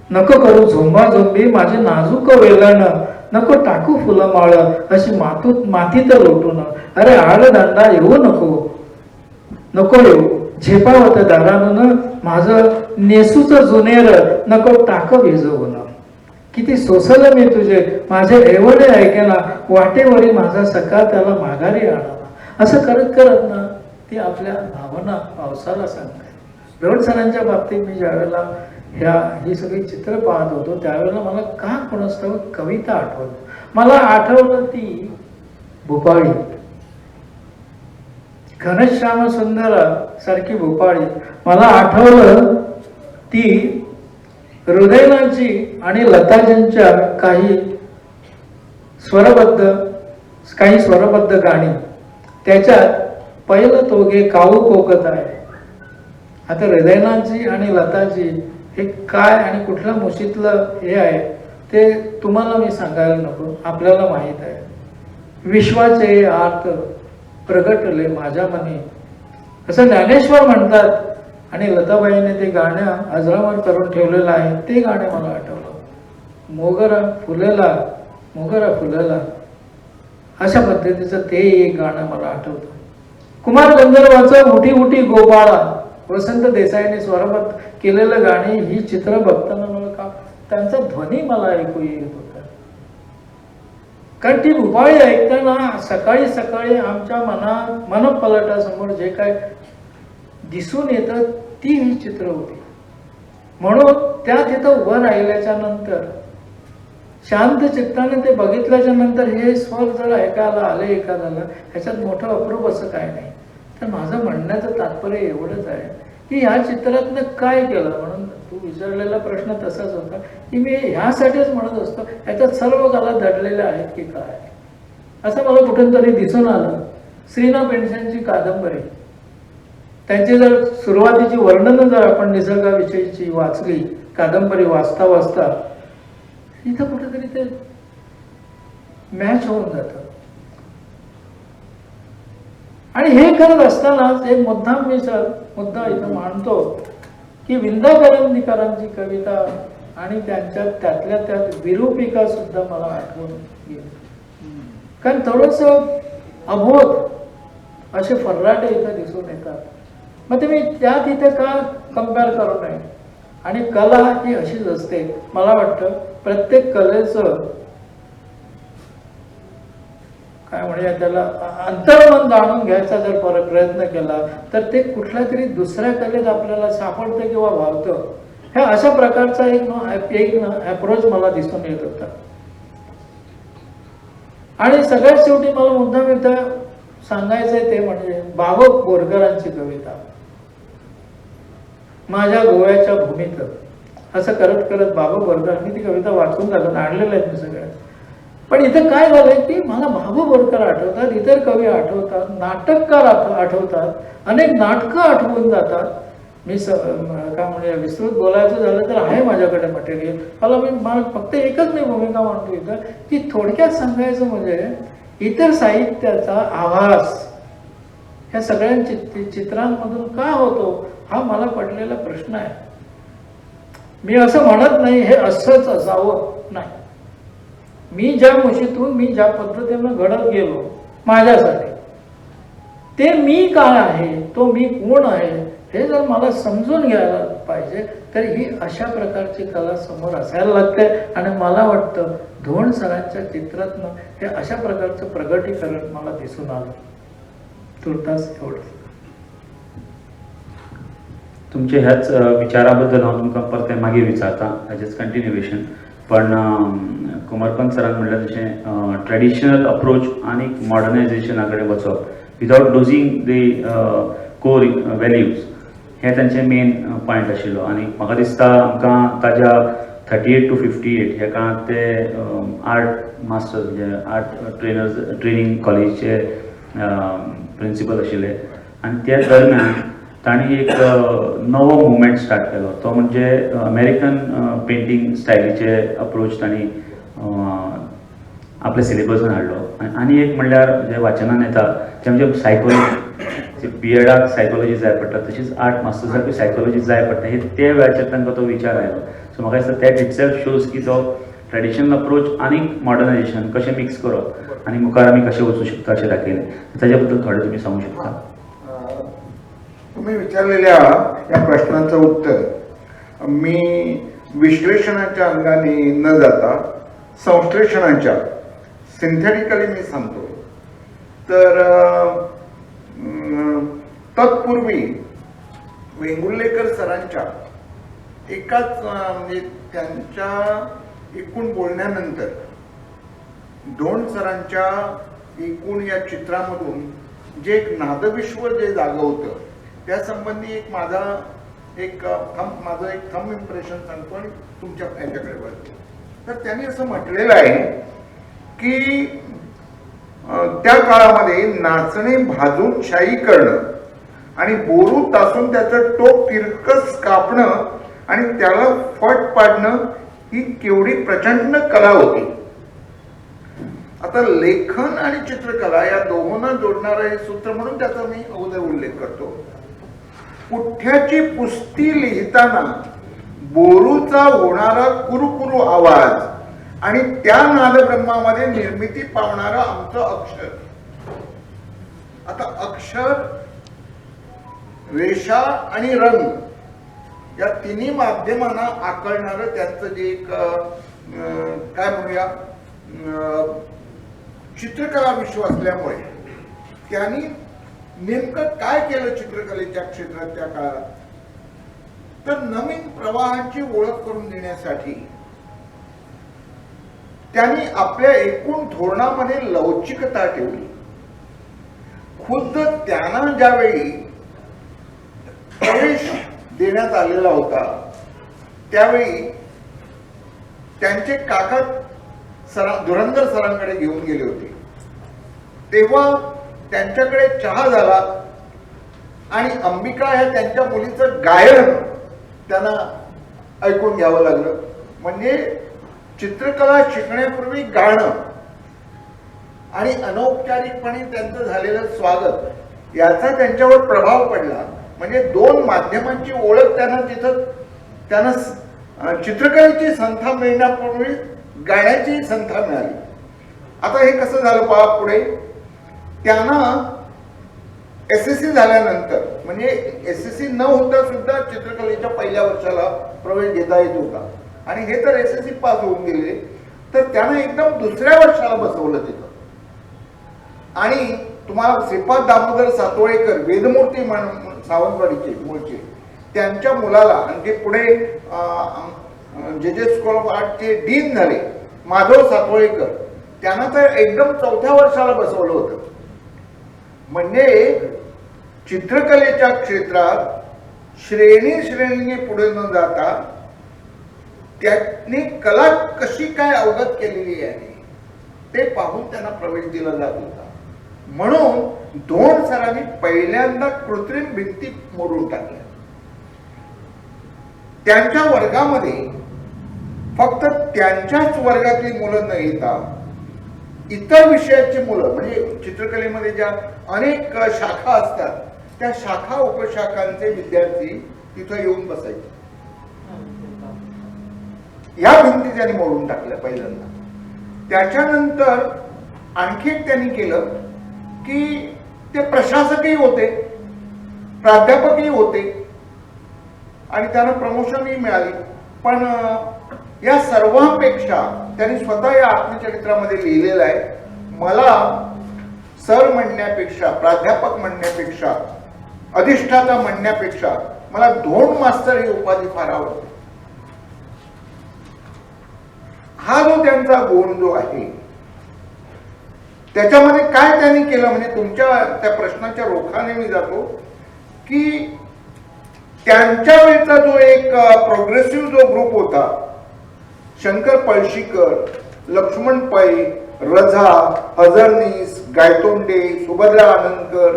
नको करू झोंबा झोंबी माझे नाजूक वेलण, नको टाकू फुलं माळ अशी मातीत लोटून, अरे आडदांडा येऊ नको, नको येऊ झेपावत दारानं माझं नेसूच जुनेर, नको टाक भिजवून, किती सोसलं मी तुझे माझे एवढे ऐकेना, वाटेवरी माझा सखा त्याला माघारी आणावा, असं करत करत ना ती आपल्या भावना पावसाला सांगते. रवड सरांच्या बाबतीत मी ज्यावेळेला ही सगळी चित्र पाहत होतो त्यावेळेला मला का कोणास्तव कविता आठवली. मला आठवलं ती भूपाळी, घनश्याम सुंदर सारखी भूपाळी. मला आठवलं ती हृदयनाची आणि लताजींच्या काही स्वरबद्ध गाणी. त्याच्यात पहिलं तोगे काऊ कोकत आहे. आता हृदयनाथजी आणि लताजी हे काय आणि कुठल्या मुशीतलं हे आहे ते तुम्हाला मी सांगायला नको, आपल्याला माहीत आहे. विश्वाचे आर्त प्रगटले माझ्या मनी असं ज्ञानेश्वर म्हणतात. आणि लताबाईने ते गाणं अजरामर करून ठेवलेलं आहे. ते गाणे मला आठवलं. मोगरा फुलेला अशा पद्धतीचं ते एक गाणं मला आठवतं. कुमार गंधर्वाचं उठी उठी गोपाळा वसंत देसाईने स्वरबद्ध केलेलं गाणी ही चित्र बघताना मला का त्यांचा ध्वनी मला ऐकू येत होता. कारण ती भूपाळी ऐकताना सकाळी सकाळी आमच्या मनपलटासमोर जे काय दिसून येतं ती ही चित्र होती. म्हणून त्या तिथं उभं राहिल्याच्या नंतर शांत चित्ताने ते बघितल्याच्या नंतर हे स्वर जर ऐकायला आले एखाद्याला ह्याच्यात मोठं अप्रूप असं काय नाही. तर माझं म्हणण्याचं तात्पर्य एवढंच आहे की ह्या चित्रातनं काय केलं. म्हणून तू विचारलेला प्रश्न तसाच होता की मी ह्यासाठीच म्हणत असतो ह्याच्यात सर्व कला दडलेल्या आहेत की काय असं मला कुठून तरी दिसून आलं. श्रीना पेंडसेंची कादंबरी, त्यांची जर सुरुवातीची वर्णनं जर आपण निसर्गाविषयीची वाचली कादंबरी वाचता वाचता इथं कुठेतरी ते मॅच होऊन जातं. आणि हे करत असतानाच एक मुद्दा इथं मांडतो की विंदा करंदीकरांची कविता आणि त्यातल्या त्यात विरूपिका सुद्धा मला आठवून येईल. कारण थोडस अबोध असे फर्राटे इथं दिसून येतात. मग तुम्ही त्यात इथे का कम्पेअर करू नये. आणि कला ही अशीच असते. मला वाटतं प्रत्येक कलेचं काय म्हणूया त्याला अंतर्मन जाणून घ्यायचा जर प्रयत्न केला तर ते कुठल्या तरी दुसऱ्या कलेत आपल्याला सापडतं किंवा भावतं. ह्या अशा प्रकारचा एक अप्रोच मला दिसून येत होता. आणि सगळ्यात शेवटी मला मुद्दाम इथं सांगायचंय ते म्हणजे बाबा बोरकरांची कविता माझ्या गोव्याच्या भूमीत. असं करत करत बाबा बोरकर मी ती कविता वाचून झालं आणलेलं आहेत मी सगळ्या. पण इथं काय झालंय की मला बाबू बोरकर आठवतात, इतर कवी आठवतात, नाटककार आठवतात, अनेक नाटकं आठवून जातात. मी काय म्हणजे विस्तृत बोलायचं झालं तर आहे माझ्याकडे मटेरियल. मला फक्त एकच मी भूमिका मांडतो इथं की थोडक्यात सांगायचं म्हणजे इतर साहित्याचा आभास ह्या सगळ्या चित्रांमधून का होतो हा मला पडलेला प्रश्न आहे. मी असं म्हणत नाही हे असंच असावं नाही. मी ज्या मुशीतून मी ज्या पद्धतीनं घडत गेलो माझ्यासाठी ते मी काय आहे तो मी कोण आहे हे जर मला समजून घ्यायला पाहिजे तर ही अशा प्रकारची कला समोर असायला लागते. आणि मला वाटतं धोंड सरांच्या चित्रातनं हे अशा प्रकारचं प्रगटीकरण मला दिसून आलं. तुर्तास एवढं. तुमचे ह्याच विचाराबद्दल हांव तुमकां परते मागीर विचारता हेजेच कंटिन्युएशन. पण कुमारपंत सरान म्हणलें तशें ट्रेडिशनल अप्रोच आनी मॉडर्नायझेशना कडेन वचप विदाउट लुजींग दी कोर वॅल्यूज हे तांचे मेन पॉयंट आशिल्लो. आनी म्हाका दिसता आमकां ताज्या 38 to 58 ह्या काळांत ते आर्ट मास्टर म्हणजे आर्ट ट्रेनिंग कॉलेजचे प्रिंसिपल आशिल्ले. आनी त्या दरम्यान तांणी एक नवो मुवमेंट स्टार्ट केलो तो म्हणजे अमेरिकन पेंटींग स्टायलीचे अप्रोच तांणी आपल्या सिलेबसान हाडलो. आनी एक म्हणल्यार जे वाचनान येता ते म्हणजे सायकोलॉजी. बीएडाक सायकोलॉजी जाय पडटा तशीच आर्ट मास्टर्साकूय सायकोलॉजी जाय पडटा हे ते वेळाचेर तांकां तो विचार आयलो. सो म्हाका दिसता दॅट इटसेल्फ शोज की तो ट्रेडिशनल अप्रोच आनी मॉडर्नायझेशन कशें मिक्स करप आनी मुखार आमी कशें वचूं शकता अशें दाखयलें. ताच्या बद्दल थोडें तुमी सांगूंक शकता. तुम्ही विचारलेल्या या प्रश्नाचं उत्तर मी विश्लेषणाच्या अंगाने न जाता संश्लेषणाच्या सिंथेटिकली मी सांगतो. तर तत्पूर्वी वेंगुर्लेकर सरांच्या एकाच म्हणजे त्यांच्या एकूण बोलण्यानंतर ढोण सरांच्या एकूण या चित्रामधून जे एक नादविश्व जे जागं होतं त्या संबंधी एक माझं एक थंब इम्प्रेशन सांगतो आणि तुमच्या याच्याकडे वळतो. तर त्यांनी असं म्हटलेलं आहे की त्या काळामध्ये नाचणे भाजून शाई करणं आणि बोरू तासून त्याचं टोक तिरकस कापणं आणि त्याला फट पाडणं ही केवढी प्रचंड कला होती. आता लेखन आणि चित्रकला या दोघांना जोडणारं हे सूत्र म्हणून त्याचा मी अगोदर उल्लेख करतो. पुठ्याची पुस्ती लिहिताना बोरूचा होणारा कुरुकुरु आवाज आणि त्या नादब्रह्मामध्ये निर्मिती पावणारं आमचं अक्षर. आता अक्षर, रेषा आणि रंग या तिन्ही माध्यमांना आकळणारं त्यांचं जे एक काय म्हणूया चित्रकला विश्व असल्यामुळे त्यांनी नेमकं काय केलं चित्रकलेच्या क्षेत्रात त्या काळात, तर नवीन प्रवाहांची ओळख करून देण्यासाठी त्यांनी आपल्या एकूण धोरणामध्ये लवचिकता ठेवली. खुद्द त्यांना ज्यावेळी प्रवेश देण्यात आलेला होता त्यावेळी त्यांचे काका धुरंधर सरांकडे घेऊन गेले होते. तेव्हा त्यांच्याकडे चहा झाला आणि अंबिका ह्या त्यांच्या मुलीचं गायन त्यांना ऐकून घ्यावं लागलं. म्हणजे चित्रकला शिकण्यापूर्वी गाणं आणि अनौपचारिकपणे त्यांचं झालेलं स्वागत याचा त्यांच्यावर प्रभाव पडला. म्हणजे दोन माध्यमांची ओळख त्यांना चित्रकलेची संथा मिळण्यापूर्वी गाण्याची संथा मिळाली. आता हे कसं झालं पहा पुढे, त्यांना SSC झाल्यानंतर म्हणजे SSC न होता सुद्धा चित्रकलेच्या पहिल्या वर्षाला प्रवेश घेता येत होता आणि हे तर SSC पास होऊन गेले. तर त्यांना एकदम दुसऱ्या वर्षाला बसवलं तिथं आणि तुम्हाला श्रीपाद दामोदर सातोळेकर वेदमूर्ती सावंतवाडीचे मूळचे त्यांच्या मुलाला आणि ते पुढे जे स्कूल ऑफ आर्टचे डीन झाले माधव सातोळेकर, त्यांना तर एकदम चौथ्या वर्षाला बसवलं होतं. म्हणजे चित्रकलेच्या क्षेत्रात श्रेणीने पुढे न जाता त्यांनी कला कशी काय अवगत केलेली आहे ते पाहून त्यांना प्रवेश दिला जात होता. म्हणून ढोण सरांनी पहिल्यांदा कृत्रिम भिंती मोडून टाकल्या. त्यांच्या वर्गामध्ये फक्त त्यांच्याच वर्गातली मुलं न येता इतर विषयाची मुलं म्हणजे चित्रकलेमध्ये ज्या अनेक शाखा असतात त्या शाखा उपशाखांचे विद्यार्थी तिथं येऊन बसायचे. या भिंती त्यांनी मोडून टाकल्या पहिल्यांदा. त्याच्यानंतर आणखी एक त्यांनी केलं की ते प्रशासकही होते, प्राध्यापकही होते आणि त्यांना प्रमोशनही मिळाली. पण या सर्वांपेक्षा त्यांनी स्वतः या आत्मचरित्रामध्ये लिहिलेलं आहे, मला सर म्हणण्यापेक्षा, प्राध्यापक म्हणण्यापेक्षा, अधिष्ठाता म्हणण्यापेक्षा मला ढोण मास्तर ही उपाधी फार आवडते. हा जो त्यांचा गुण जो आहे त्याच्यामध्ये काय त्यांनी केलं म्हणजे तुमच्या त्या प्रश्नाच्या रोखाने मी जातो की त्यांच्या वेळचा जो एक प्रोग्रेसिव्ह जो ग्रुप होता, शंकर पळशीकर, लक्ष्मण पै, रझा, हजरनीस, गायतोंडे, सुभद्रा आनंदकर,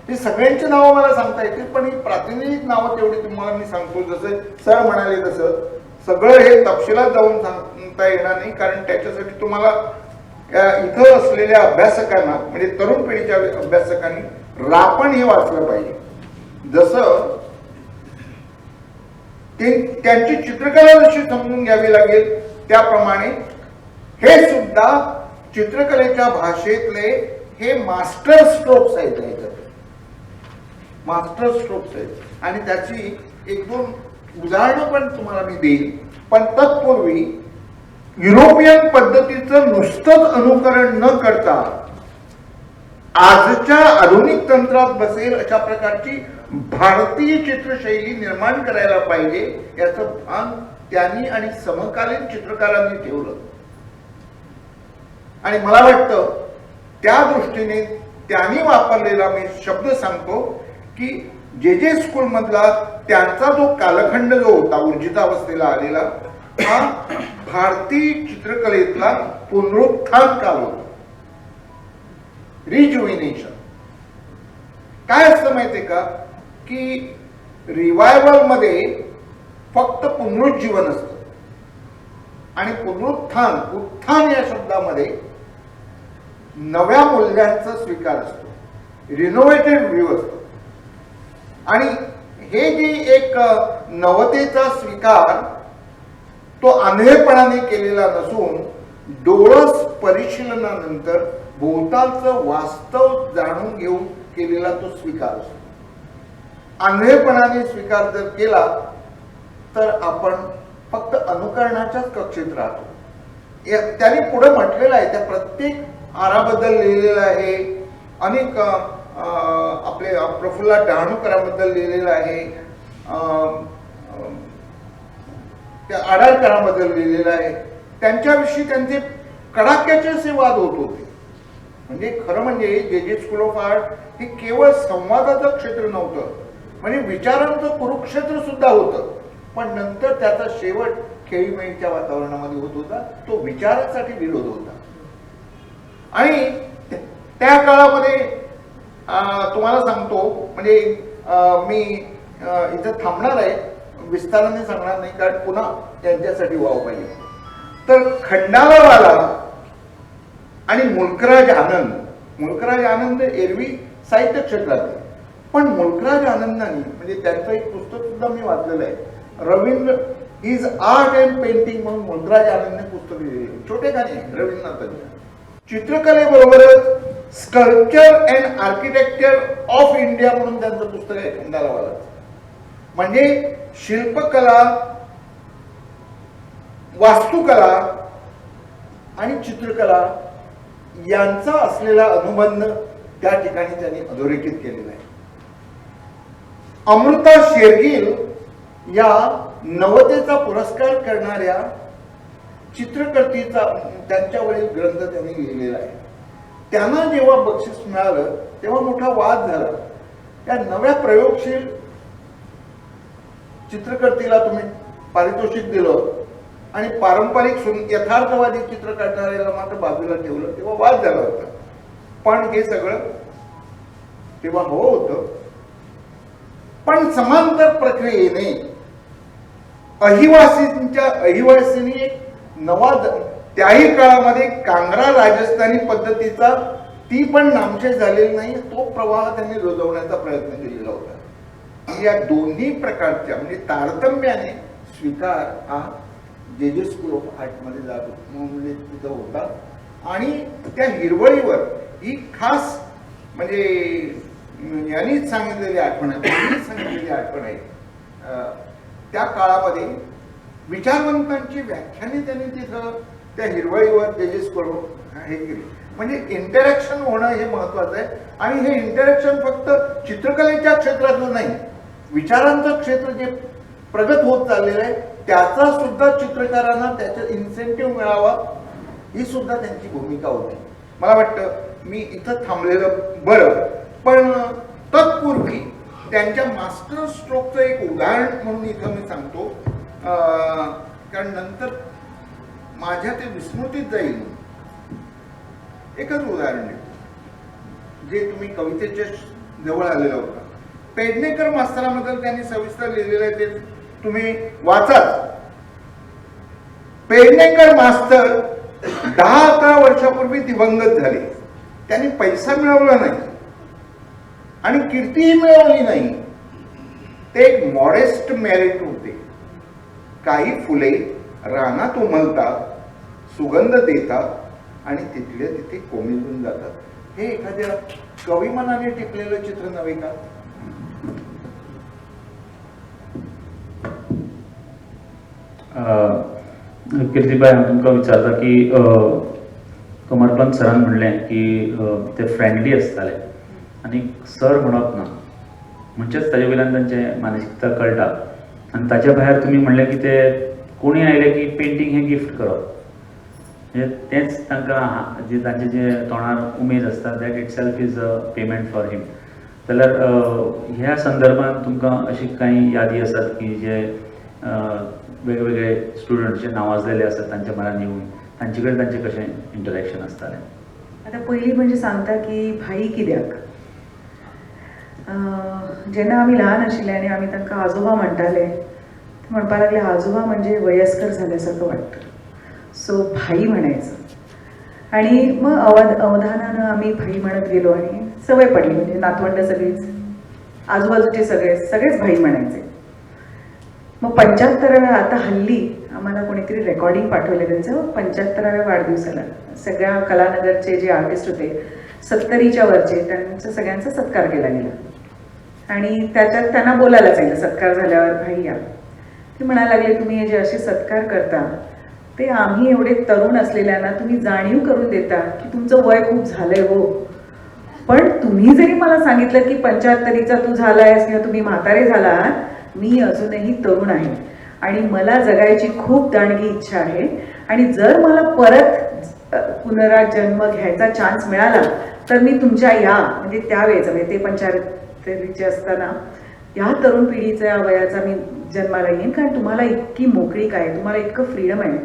ही सगळ्यांची नावं मला सांगता येतील पण ही प्रातिनिधिक नावं तेवढी तुम्हाला मी सांगतो. जसं सर म्हणाले तसं सगळं हे तपशिलात जाऊन सांगता येणार नाही कारण त्याच्यासाठी तुम्हाला इथं असलेल्या अभ्यासकांना म्हणजे तरुण पिढीच्या अभ्यासकांनी रापण हे वाचलं पाहिजे. जसं त्यांची चित्रकला जशी समजून घ्यावी लागेल त्याप्रमाणे हे सुद्धा चित्रकलेच्या भाषेतले हे मास्टर स्ट्रोक्स आहेत. मास्टर स्ट्रोक्स आहेत आणि त्याची एक दोन उदाहरणं पण तुम्हाला मी देईन. पण तत्पूर्वी युरोपियन पद्धतीचं नुसतंच अनुकरण न करता आजच्या आधुनिक तंत्रात बसेल अशा प्रकारची भारतीय चित्रशैली निर्माण करायला पाहिजे याचं भान त्यांनी आणि समकालीन चित्रकारांनी ठेवलं. आणि मला वाटतं त्या दृष्टीने त्यांनी वापरलेला मी शब्द सांगतो की जे स्कूल मधला त्यांचा जो कालखंड जो होता ऊर्जितावस्थेला आलेला हा भारतीय चित्रकलेतला पुनरुत्थान काल होता. रिज्युविनेशन काय असतं माहितीये का की रिवायवल मध्ये फक्त पुनरुज्जीवन असतं आणि पुनरुत्थान उत्थान या शब्दामध्ये नव्या मूल्यांचा स्वीकार असतो, रिनोव्हेटेड व्ह्यू असतो. आणि हे जे एक नवतेचा स्वीकार तो आंधळेपणाने केलेला नसून डोळस परिशीलनानंतर भोवतालचं वास्तव जाणून घेऊन केलेला तो स्वीकार असतो. आंधळेपणाने स्वीकार जर केला तर आपण फक्त अनुकरणाच्याच कक्षेत राहतो. त्यांनी पुढे म्हटलेलं आहे, त्या प्रत्येक आराबद्दल लिहिलेलं आहे, अनेक आपले प्रफुल्ला डहाणूकरांबद्दल लिहिलेलं आहे, त्या आडारकरांबद्दल लिहिलेलं आहे. त्यांच्याविषयी त्यांचे कडाक्याचे असे वाद होत होते. म्हणजे खरं म्हणजे जे स्कूल ऑफ आर्ट हे केवळ संवादाचं क्षेत्र नव्हतं, म्हणजे विचारांचं कुरुक्षेत्र सुद्धा होतं. पण नंतर त्याचा शेवट खेळीमेळीच्या वातावरणामध्ये होत होता, तो विचारासाठी विरोध होता. आणि त्या काळामध्ये तुम्हाला सांगतो, म्हणजे मी इथं थांबणार आहे, विस्ताराने सांगणार नाही कारण पुन्हा त्यांच्यासाठी वाव पाहिजे. तर खंडालावाला आणि मुल्कराज आनंद एरवी साहित्य क्षेत्रात, पण मुल्कराज आनंदांनी म्हणजे त्यांचं एक पुस्तक सुद्धा मी वाचलेलं आहे, Rabindra is art and painting म्हणून मुल्कराज आनंदने पुस्तक लिहिलेले, छोटेखानी रवींद्रनाथांच्या. चित्रकलेबरोबरच sculpture and architecture of India म्हणून त्यांचं पुस्तक आहे खंडालावाला. म्हणजे शिल्पकला, वास्तुकला आणि चित्रकला यांचा असलेला अनुबंध त्या ठिकाणी त्यांनी अधोरेखित केलेला आहे. अमृता शेरगिल या नवतेचा पुरस्कार करणाऱ्या चित्रकर्तीचा त्यांच्यावरील ग्रंथ त्यांनी लिहिलेला आहे. त्यांना जेव्हा बक्षीस मिळालं तेव्हा मोठा वाद झाला. त्या नव्या प्रयोगशील चित्रकर्तीला तुम्ही पारितोषिक दिलं आणि पारंपरिक यथार्थवादी चित्र काढणाऱ्याला मात्र बाजूला ठेवलं, तेव्हा वाद झाला होता. पण हे सगळं तेव्हा हवं होतं. पण समांतर प्रक्रियेने अहिवासींनी एक नवा, त्याही काळामध्ये कांगरा राजस्थानी पद्धतीचा ती पण नामशेष झालेली नाही, तो प्रवाह त्यांनी रुजवण्याचा प्रयत्न केलेला होता. या दोन्ही प्रकारच्या म्हणजे तारतम्याने स्वीकार हा जे स्कूल ऑफ आर्ट मध्ये जात म्हणजे तिथं होता. आणि त्या हिरवळीवर ही खास म्हणजे यांनीच सांगितलेली आठवण आहे. त्या काळामध्ये विचारवंतांची व्याख्याने त्यांनी तिथं त्या हिरवळीवर जजेस करून हे केली. म्हणजे इंटरॅक्शन होणं हे महत्वाचं आहे. आणि हे इंटरॅक्शन फक्त चित्रकलेच्या क्षेत्रातलं नाही, विचारांचं क्षेत्र जे प्रगत होत चाललेलं आहे त्याचा सुद्धा चित्रकारांना त्याचा इन्सेंटिव्ह मिळावा ही सुद्धा त्यांची भूमिका होती. मला वाटतं मी इथं थांबलेलं बरं. पण तत्पूर्वी त्यांच्या मास्टर स्ट्रोकचं एक उदाहरण म्हणून इथं मी सांगतो, कारण नंतर माझ्या ते विस्मृतीत जाईल. एकच उदाहरण देतो जे तुम्ही कवितेच्या जवळ आलेलं होतं. पेडणेकर मास्तराबद्दल त्यांनी सविस्तर लिहिलेलं आहे, ते तुम्ही वाचाच. पेडणेकर मास्तर 10-11 वर्षापूर्वी दिवंगत झाले. त्यांनी पैसा मिळवला नाही आणि कीर्तीही मिळवली नाही. ते एक मॉडेस्ट मेरिट होते. काही फुले रानात उमलतात, सुगंध देतात आणि तिथल्या तिथे कोमेजून जातात. हे एखाद्या कविमनाने टिपलेलं चित्र नव्हे का? कीर्तीबाई, हांव तुमकां विचारता की कमरपंत सरान म्हणलें की ते फ्रेंडली आसताले आनी सर म्हणप ना, म्हणचेच ताजे वयल्यान तांचे मानसिकता कळटा. आनी ताच्या भायर तुमी म्हणलें की ते कोणीय आयले की पेंटींग हें गिफ्ट करप, म्हणजे तेंच तांकां जे तांचे जे तोंडार उमेद आसता that itself is a payment for him. जाल्यार ह्या संदर्भात तुमकां अशी कांय यादी आसात की जे वेगवेगळे स्टुडंट जे नावाजलेले आसात तांच्या म्हऱ्यांत येवन तांचे कडेन तांचें कशें इंटरॅक्शन आसतालें? आता पहिली म्हणजे सांगता की भाई कित्याक. जेन्ना आमी ल्हान आशिल्ले आनी आमी तांकां आजोबा म्हणटाले, ते म्हणपाक लागले आजोबा म्हणजे वयस्कर झाल्या सारखं वाटतं, सो भाई म्हणायचं. आणि मग अवधानानं आम्ही भाई म्हणत गेलो आणि सवय पडली. म्हणजे नातवंड सगळीच, आजूबाजूचे सगळेच भाई म्हणायचे. मग 75व्या, आता हल्ली आम्हाला कोणीतरी रेकॉर्डिंग पाठवले त्यांचं 75व्या वाढदिवसाला सगळ्या कलानगरचे जे आर्टिस्ट होते 70च्या वरचे, त्यांचा सगळ्यांचा सत्कार केला गेला. आणि त्याच्यात त्यांना बोलायला सांगितलं सत्कार झाल्यावर, भाई या. ते म्हणायला लागले तुम्ही हे जे असे सत्कार करता ते आम्ही एवढे तरुण असलेल्यांना तुम्ही जाणीव करून देता की तुमचं वय खूप झालंय हो, पण तुम्ही जरी मला सांगितलं की 75चा तू झालायस किंवा तुम्ही म्हातारे झाला, मी अजूनही तरुण आहे आणि मला जगायची खूप दांडगी इच्छा आहे. आणि जर मला परत पुनराजन्म घ्यायचा चान्स मिळाला तर मी तुमच्या या म्हणजे त्यावेळेचा म्हणजे ते 75चे असताना या तरुण पिढीच्या वयाचा मी जन्माला येईन, कारण तुम्हाला इतकी मोकळीक आहे, तुम्हाला इतकं फ्रीडम आहे.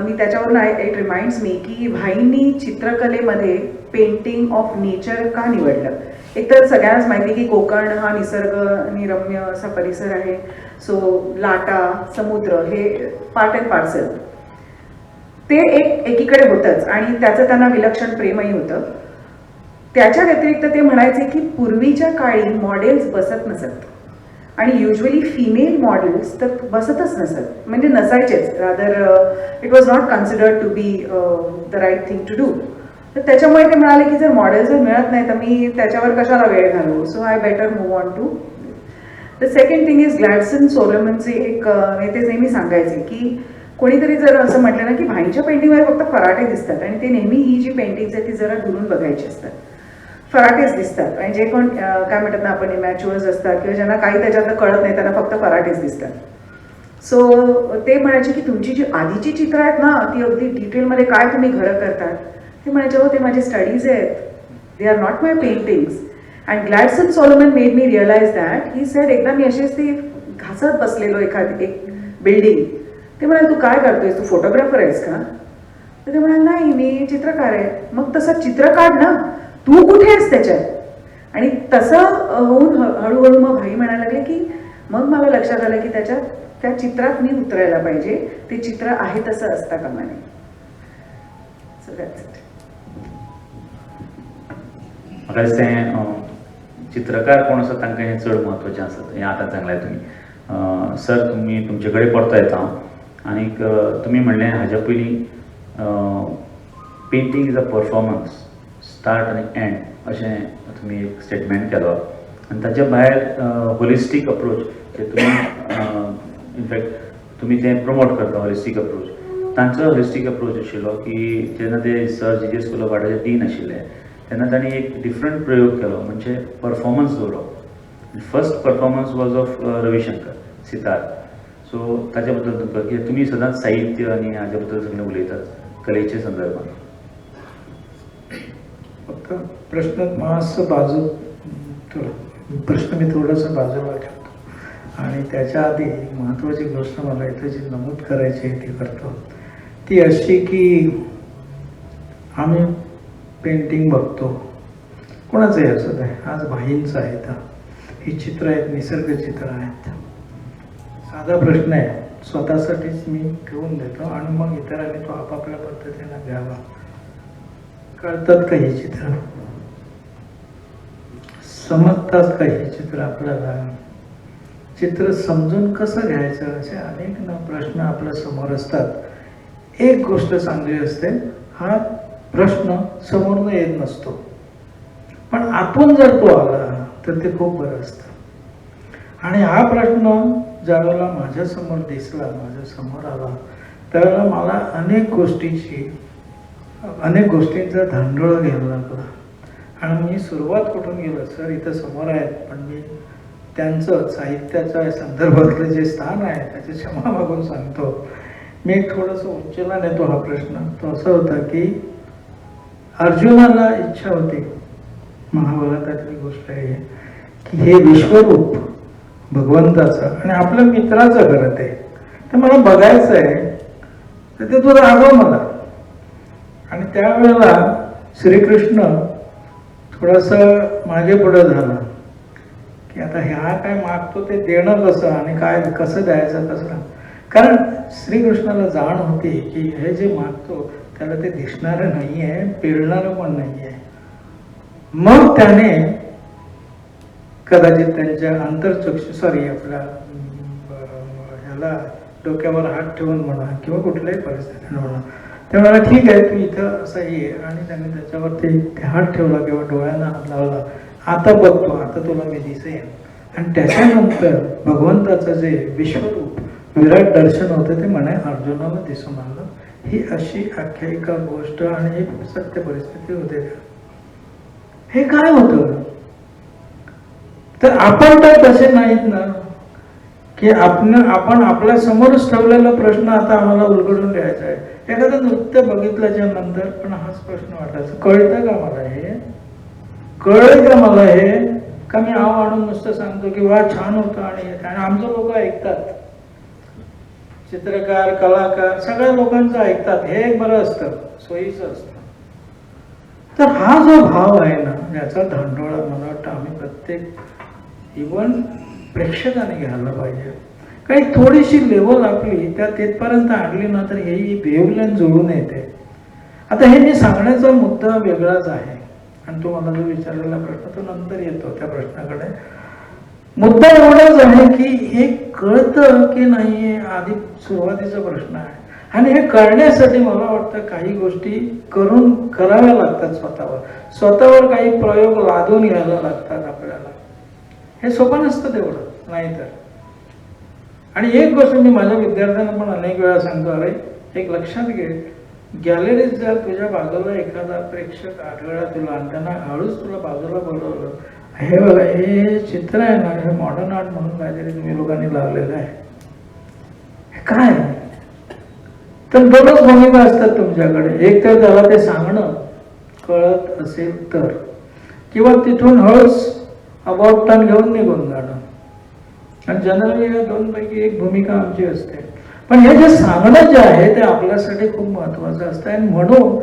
मी त्याच्यावरून इट रिमाइंड्स मी की भाईंनी चित्रकलेमध्ये पेंटिंग ऑफ नेचर का निवडलं. एकतर सगळ्यांनाच माहिती की कोकण हा निसर्ग निरम्य असा परिसर आहे, सो लाटा समुद्र हे पार्ट अँड पार्सल ते एकीकडे होतंच आणि त्याचं त्यांना विलक्षण प्रेमही होतं. त्याच्या व्यतिरिक्त ते म्हणायचे की पूर्वीच्या काळी मॉडेल्स बसत नसत आणि युजली फिमेल मॉडेल्स तर बसतच नसत, म्हणजे नसायचेच. Rather it was not considered to be the right thing to do. तर त्याच्यामुळे ते म्हणाले की जर मॉडेल जर मिळत नाही तर मी त्याच्यावर कशाला वेळ घालू, so I better move on to. The second thing is Gladson सोलोमनचे एक ते नेहमी सांगायचे की कोणीतरी जर असं म्हटलं ना की भाईंच्या पेंटिंगवर फक्त फराटे दिसतात आणि ते नेहमी ही जी पेंटिंग्स आहेत ती जरा दुरून बघायची असतात, फराटेच दिसतात. आणि जे कोण काय म्हणतात ना आपण इमॅच्युअर्स असतात किंवा ज्यांना काही त्याच्यातलं कळत नाही त्यांना फक्त फराटेच दिसतात. सो ते म्हणायचे की तुमची जी आधीची चित्र आहेत ना ती अगदी डिटेलमध्ये काय तुम्ही घरं करतात, ते म्हणायचे हो ते माझे स्टडीज आहेत, they are not my paintings. And Gladson Solomon made me realise that. He said एकदा मी अशीच ती घासत बसलेलो एक बिल्डिंग. ते म्हणाले तू काय करतोयस, तू फोटोग्राफर आहेस का. तर ते म्हणाले नाही मी चित्रकार आहे. मग तसं चित्र काढ ना, तू कुठे आहेस त्याच्यात. आणि तसं होऊन हळूहळू मग भाई म्हणायला लागले की मग मला लक्षात आलं की त्या चित्रात मी उतरायला पाहिजे, ते चित्र आहे तसं असता कामा नये. So that's it. म्हाका दिसतें चित्रकार कोण आसा तांकां हें चड म्हत्वाचें आसा. हें आतां सांगलें तुमी. सर तुमी तुमचे कडेन परतो येता. आनीक तुमी म्हणलें हाज्या पयलीं painting is a performance, start आनी एंड अशें तुमी एक स्टेटमेंट केलो. आनी ताच्या भायर होलिस्टीक अप्रोच जे तुमी इनफॅक्ट तुमी तें प्रमोट करता, होलिस्टीक अप्रोच. तांचो होलिस्टीक अप्रोच आशिल्लो की जेन्ना ते सर जी स्कूल ऑफ आर्टाचे डीन आशिल्ले तेन्ना तांणी एक डिफरंट प्रयोग केलो, म्हणजे परफॉर्मन्स दवरप. First performance was of Ravishankar sitar. So ताच्या बद्दल तुमकां की तुमी सदांच साहित्य आनी हाज्या बद्दल सगळें उलयतात कलेच्या संदर्भात. फक्त प्रश्न मातसो बाजू प्रश्न मी थोडासा बाजूला ठेवतो आणि त्याच्या आधी महत्त्वाची गोष्ट मला इथं जी नमूद करायची आहे ती करतो. ती अशी की आम्ही पेंटिंग बघतो कोणाचंही असत आहे. आज भाईंचं आहे तर ही चित्र आहेत, निसर्ग चित्र आहेत. साधा प्रश्न आहे, स्वतःसाठीच मी ठेवून देतो आणि मग इतरांनी तो आपापल्या पद्धतीनं घ्यावा. कळतात का ही चित्र, समजतात का ही चित्र आपल्याला, चित्र समजून कसं घ्यायचं असे अनेक प्रश्न आपल्या समोर असतात. एक गोष्ट चांगली असते, हा प्रश्न समोरनं येत नसतो, पण आपण जर तो आला तर ते खूप बरं असतं. आणि हा प्रश्न ज्यावेळेला माझ्यासमोर दिसला, माझ्यासमोर आला, त्यावेळेला मला अनेक गोष्टीची अनेक गोष्टींचा धांडोळा घ्यायला लागला. आणि मी सुरुवात कुठून गेलो, सर इथं समोर आहेत, पण मी त्यांचं साहित्याच्या संदर्भातलं जे स्थान आहे त्याची क्षमा मागून सांगतो. मी एक थोडंसं उंचीला नेतो हा प्रश्न. तो असं होता की अर्जुनाला इच्छा होती, महाभारतातली गोष्ट आहे की हे विश्वरूप भगवंताचं आणि आपल्या मित्राचं घरात आहे, तर मला बघायचं आहे, तर ते तुला दाखव मला. आणि त्यावेळेला श्रीकृष्ण थोडंसं मागे पुढं झालं की आता ह्या काय मागतो ते देणं कसं आणि काय कसं द्यायचं कसं. कारण श्रीकृष्णाला जाण होती की हे जे मागतो त्याला ते दिसणारं नाही आहे, पेळणारं पण नाही आहे. मग त्याने कदाचित त्यांच्या आंतरचक्षु आपल्या ह्याला डोक्यावर हात ठेवून म्हणा किंवा कुठल्याही परिस्थितीने म्हणा, ते म्हणाला ठीक आहे तू इथं असं ये. आणि त्याने त्याच्यावरती ते हात ठेवला किंवा डोळ्यांना हात लावला, आता बघतो, आता तुला मी दिसेन. आणि त्याच्यानंतर भगवंताचं जे विश्वरूप विराट दर्शन होतं ते म्हणे अर्जुनाला दिसून आलं. ही अशी आख्यायिका गोष्ट आणि ही सत्य परिस्थिती होते. हे काय होतं, तर आपण तर तसे नाहीत ना की आपण आपल्या समोरच ठेवलेला प्रश्न आता आम्हाला उलगडून द्यायचा आहे. एखादं नृत्य बघितल्याच्या नंतर पण हाच प्रश्न वाटायचा, कळतं का मला हे, कळलं का मला हे, का मी आव आणून नुसतं सांगतो की वा छान होतं आणि आमचं लोक ऐकतात, चित्रकार कलाकार सगळ्या लोकांचं ऐकतात, हे एक बरं असतं, सोयीचं असतं. तर हा जो भाव आहे ना, याचा धांडोळा मला वाटतं आम्ही प्रत्येक इव्हन प्रेक्षकाने घ्यायला पाहिजे. काही थोडीशी लेवल आपली त्या तिथपर्यंत आणली ना तर ही वेवलेन जुळून येते. आता हे मी सांगण्याचा मुद्दा वेगळाच आहे आणि तो मला जो विचारलेला प्रश्न तो नंतर येतो त्या प्रश्नाकडे. मुद्दा एवढाच आहे की हे कळतं की नाही हे आधी सुरुवातीचा प्रश्न आहे. आणि हे कळण्यासाठी मला वाटतं काही गोष्टी कराव्या लागतात, स्वतःवर काही प्रयोग लादून घ्यायला लागतात आपल्याला. हे सोपं नसतं तेवढं नाही तर. आणि एक गोष्ट मी माझ्या विद्यार्थ्यांना पण अनेक वेळा सांगतो, अरे एक लक्षात घे, गॅलरीत जर तुझ्या बाजूला एखादा प्रेक्षक आढळला तुला आणि त्यांना हळूच तुला बाजूला बोलवलं, हे बघा हे चित्र आहे ना, हे मॉडर्न आर्ट म्हणून काहीतरी तुम्ही लोकांनी लावलेलं आहे, हे काय. तर दोनच भूमिका असतात तुमच्याकडे, एक तर त्याला ते सांगणं कळत असेल तर, किंवा तिथून हळूच अबाउट टर्न घेऊन निघून जाणं. आणि जनरली या दोनपैकी एक भूमिका आमची असते. पण हे जे सांगणं जे आहे ते आपल्यासाठी खूप महत्त्वाचं असतं आणि म्हणून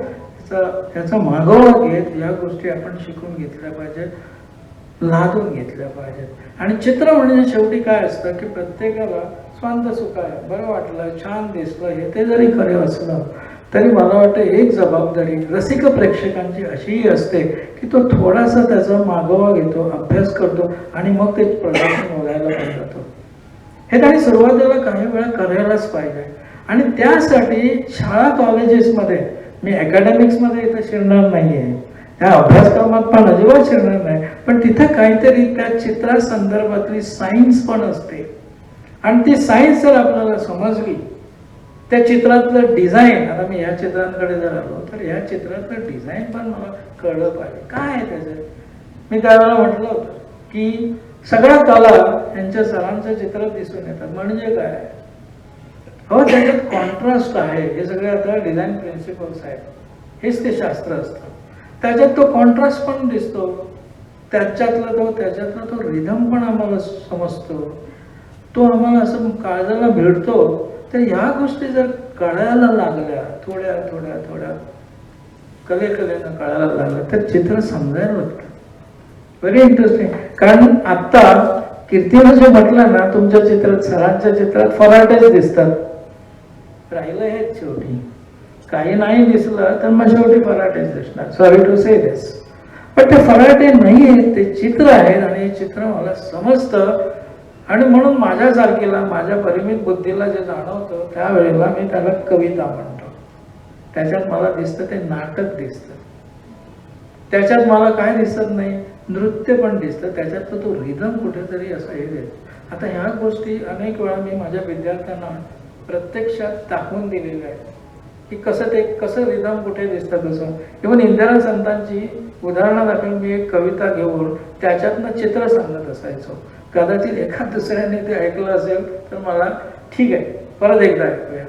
त्याचा मागोवा घेत या गोष्टी आपण शिकून घेतल्या पाहिजेत, लादून घेतल्या पाहिजेत. आणि चित्र म्हणजे शेवटी काय असतं की प्रत्येकाला स्वांत सुख आहे, बरं वाटलं, छान दिसलं, हे ते जरी खरं असलं तरी मला वाटतं एक जबाबदारी रसिक प्रेक्षकांची अशीही असते की तो थोडासा त्याचा मागोवा घेतो, अभ्यास करतो आणि मग ते प्रदर्शन बघायला पण जातो. हे त्यांनी सुरुवातीला काही वेळा करायलाच पाहिजे. आणि त्यासाठी शाळा कॉलेजेसमध्ये, मी अकॅडमिक्समध्ये इथं शिरणार नाही आहे, त्या अभ्यासक्रमात पण अजिबात शिरणार नाही, पण तिथं काहीतरी त्या चित्रा संदर्भातली सायन्स पण असते. आणि ती सायन्स जर आपल्याला समजली, त्या चित्रातलं डिझाईन, आता मी ह्या चित्रांकडे जर आलो तर ह्या चित्रातलं डिझाईन पण मला कळलं पाहिजे काय आहे त्याचं. मी त्यावेळेला म्हटलं होतं की सगळ्या कला यांच्या सरांच्या चित्रात दिसून येतात. म्हणजे काय, हो त्याच्यात कॉन्ट्रास्ट आहे, हे सगळे आता डिझाईन प्रिन्सिपल्स आहेत, हेच ते शास्त्र असतं. त्याच्यात तो कॉन्ट्रास्ट पण दिसतो, त्याच्यातला तो रिदम पण आम्हाला समजतो, तो आम्हाला असं काळजाला भिडतो. तर ह्या गोष्टी जर कळायला लागल्या, थोड्या थोड्या थोड्या कलेनं कळायला लागल्या तर चित्र समजायला लागतं. Very interesting. कारण आत्ता कीर्तीनं जे म्हटलं ना, तुमच्या चित्रात, सरांच्या चित्रात फराटेच दिसतात, राहिलं हेच शेवटी. काही नाही दिसलं तर मग शेवटी फराटेच दिसणार, सॉरी टू से दिस. पण ते फराटे नाही आहेत, ते चित्र आहेत आणि हे चित्र मला समजतं. आणि म्हणून माझ्यासारखीला, माझ्या परिमित बुद्धीला जे जाणवतं त्यावेळेला मी त्याला कविता म्हणतो. त्याच्यात मला दिसतं ते नाटक दिसतं, त्याच्यात मला काय दिसत नाही, नृत्य पण दिसतं, त्याच्यात तो रिदम कुठेतरी असं हे देत. आता ह्या गोष्टी अनेक वेळा मी माझ्या विद्यार्थ्यांना प्रत्यक्षात दाखवून दिलेल्या आहेत की कसं रिदम कुठे दिसतं कसं. इव्हन इंदिरा संतांची उदाहरणादाखल मी एक कविता घेऊन त्याच्यातनं चित्र सांगत असायचो. कदाचित एखाद दुसऱ्याने ते ऐकलं असेल तर मला ठीक आहे, परत एकदा ऐकूया.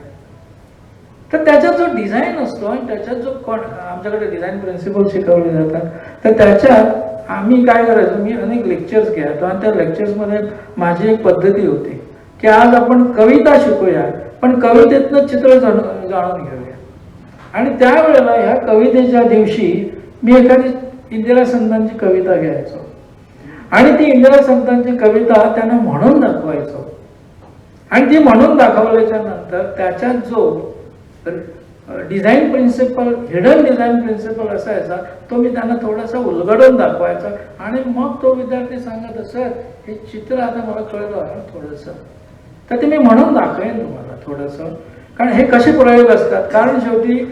तर त्याच्यात जो डिझाईन असतो आणि त्याच्यात जो आमच्याकडे डिझाईन प्रिन्सिपल शिकवले जातात, तर त्याच्यात आम्ही काय करायचो, मी अनेक लेक्चर्स घ्यायचो आणि त्या लेक्चर्समध्ये माझी एक पद्धती होती की आज आपण कविता शिकूया पण कवितेतनं चित्र जाणून घेऊया. आणि त्यावेळेला ह्या कवितेच्या दिवशी मी एखादी इंदिरा संतांची कविता घ्यायचो आणि ती इंदिरा संतांची कविता त्यांना म्हणून दाखवायचो. आणि ती म्हणून दाखवल्याच्या नंतर त्याच्यात जो design principle, hidden design principle असायचा तो मी त्यांना थोडासा उलगडून दाखवायचा. आणि मग तो विद्यार्थी सांगत सर हे चित्र आता मला कळलं थोडंसं, तर ते मी म्हणून दाखवेन तुम्हाला थोडंसं. कारण हे कसे प्रयोग असतात, कारण शेवटी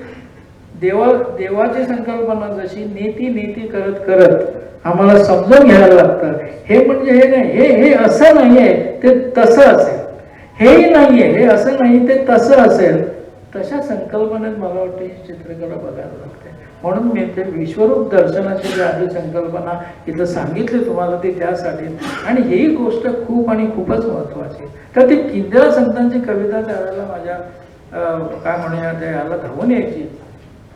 देवाची संकल्पना जशी नेती करत करत आम्हाला समजून घ्यायला लागतं. हे म्हणजे हे नाही, हे असं नाहीये ते तसं असेल, हेही नाहीये हे असं नाही ते तसं असेल. तशा संकल्पनेत मला वाटतं ही चित्रकला बघायला लागते. म्हणून मी ते विश्वरूप दर्शनाची जी आधी संकल्पना इथं सांगितली तुम्हाला ती त्यासाठी. आणि ही गोष्ट खूप आणि खूपच महत्वाची. तर ती इंदिरा संतांची कविता त्यावेळेला माझ्या काय म्हणूया ते याला धावून यायची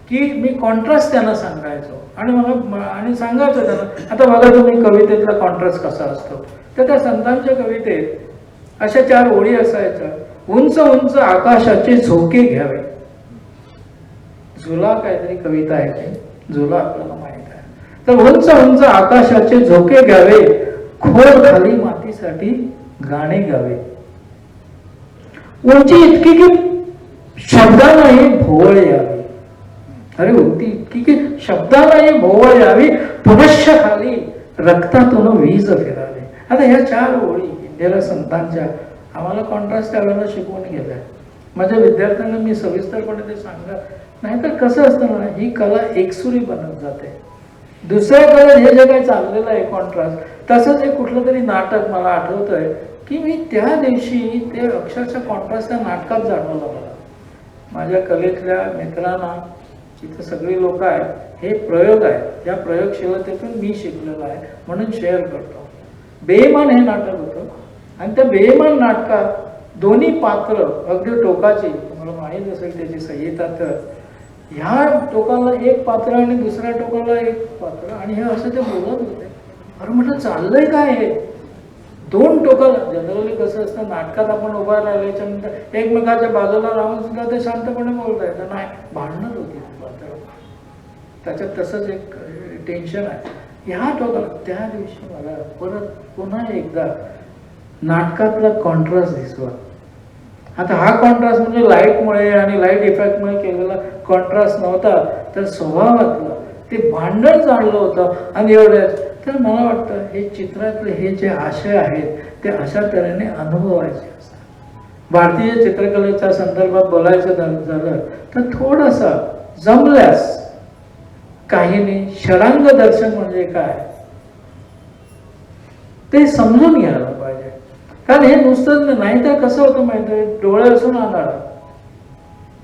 की मी कॉन्ट्रास्ट त्यांना सांगायचो आणि मला सांगायचो त्यांना, आता बघा तुम्ही कवितेतला कॉन्ट्रास्ट कसा असतो. तर त्या संतांच्या कवितेत अशा 4 ओळी असायच्या. उंच उंच आकाशाचे झोके घ्यावे. झुला काहीतरी कविता आहे ती, झुला आपल्याला माहित आहे. तर उंच उंच आकाशाचे झोके घ्यावे, खोल खाली मातीसाठी गाणे गावे. उंची इतकी की शब्दालाही भोवळ यावी. अरे उंची इतकी की शब्दालाही भोवळ यावी, पुनश्च खाली रक्तातून वीज फिरावे. आता ह्या 4 ओळी इंदिरा संतांच्या आम्हाला कॉन्ट्रास्ट त्यावेळेला शिकवून गेलाय. माझ्या विद्यार्थ्यांना मी सविस्तरपणे ते सांगत. नाहीतर कसं असतं ना, ही कला एकसुरी बनत जाते. दुसऱ्या कलेत हे जे काही चाललेलं आहे कॉन्ट्रास्ट, तसंच एक कुठलं तरी नाटक मला आठवतंय की मी त्या दिवशी ते अक्षरशः कॉन्ट्रास्ट त्या नाटकात जाणवलं मला. माझ्या कलेतल्या मित्रांना, इथं सगळी लोक आहेत, हे प्रयोग आहेत, या प्रयोगशीलतेतून मी शिकलेलो आहे म्हणून शेअर करतो. बेईमान हे नाटक होतं आणि त्या बेईमान नाटकात दोन्ही पात्र अगदी टोकाची, तुम्हाला माहीत असेल त्याची संहिता, तर ह्या टोकाला एक पात्र आणि दुसऱ्या टोकाला एक पात्र आणि हे असं ते बोलत होते. अरे म्हटलं चाललंय काय हे, 2 टोकाला. जनरली कसं असतं नाटकात आपण उभा राहिल्याच्या नंतर एकमेकाच्या बाजूला राहून सुद्धा ते शांतपणे बोलता येतं. नाही, भांडणच होती पात्र. त्याच्यात तसंच एक टेन्शन आहे. ह्या टोकाला त्या दिवशी मला परत पुन्हा एकदा नाटकातला कॉन्ट्रास्ट दिसला. आता हा कॉन्ट्रास्ट म्हणजे लाईटमुळे आणि लाईट इफेक्टमुळे केलेला कॉन्ट्रास्ट नव्हता, तर स्वभावातलं ते भांडण जाणलं होतं. आणि एवढ्याच तर मला वाटतं हे चित्रातले हे जे आशय आहेत ते अशा तऱ्हेने अनुभवायचे असतात. भारतीय चित्रकलेच्या संदर्भात बोलायचं झालं तर थोडंसं जमल्यास काहींनी षडांग दर्शन म्हणजे काय ते समजून घ्यायला पाहिजे. कारण हे नुसतंच नाही तर कसं होतं माहिती आहे, डोळे असून आणाळ.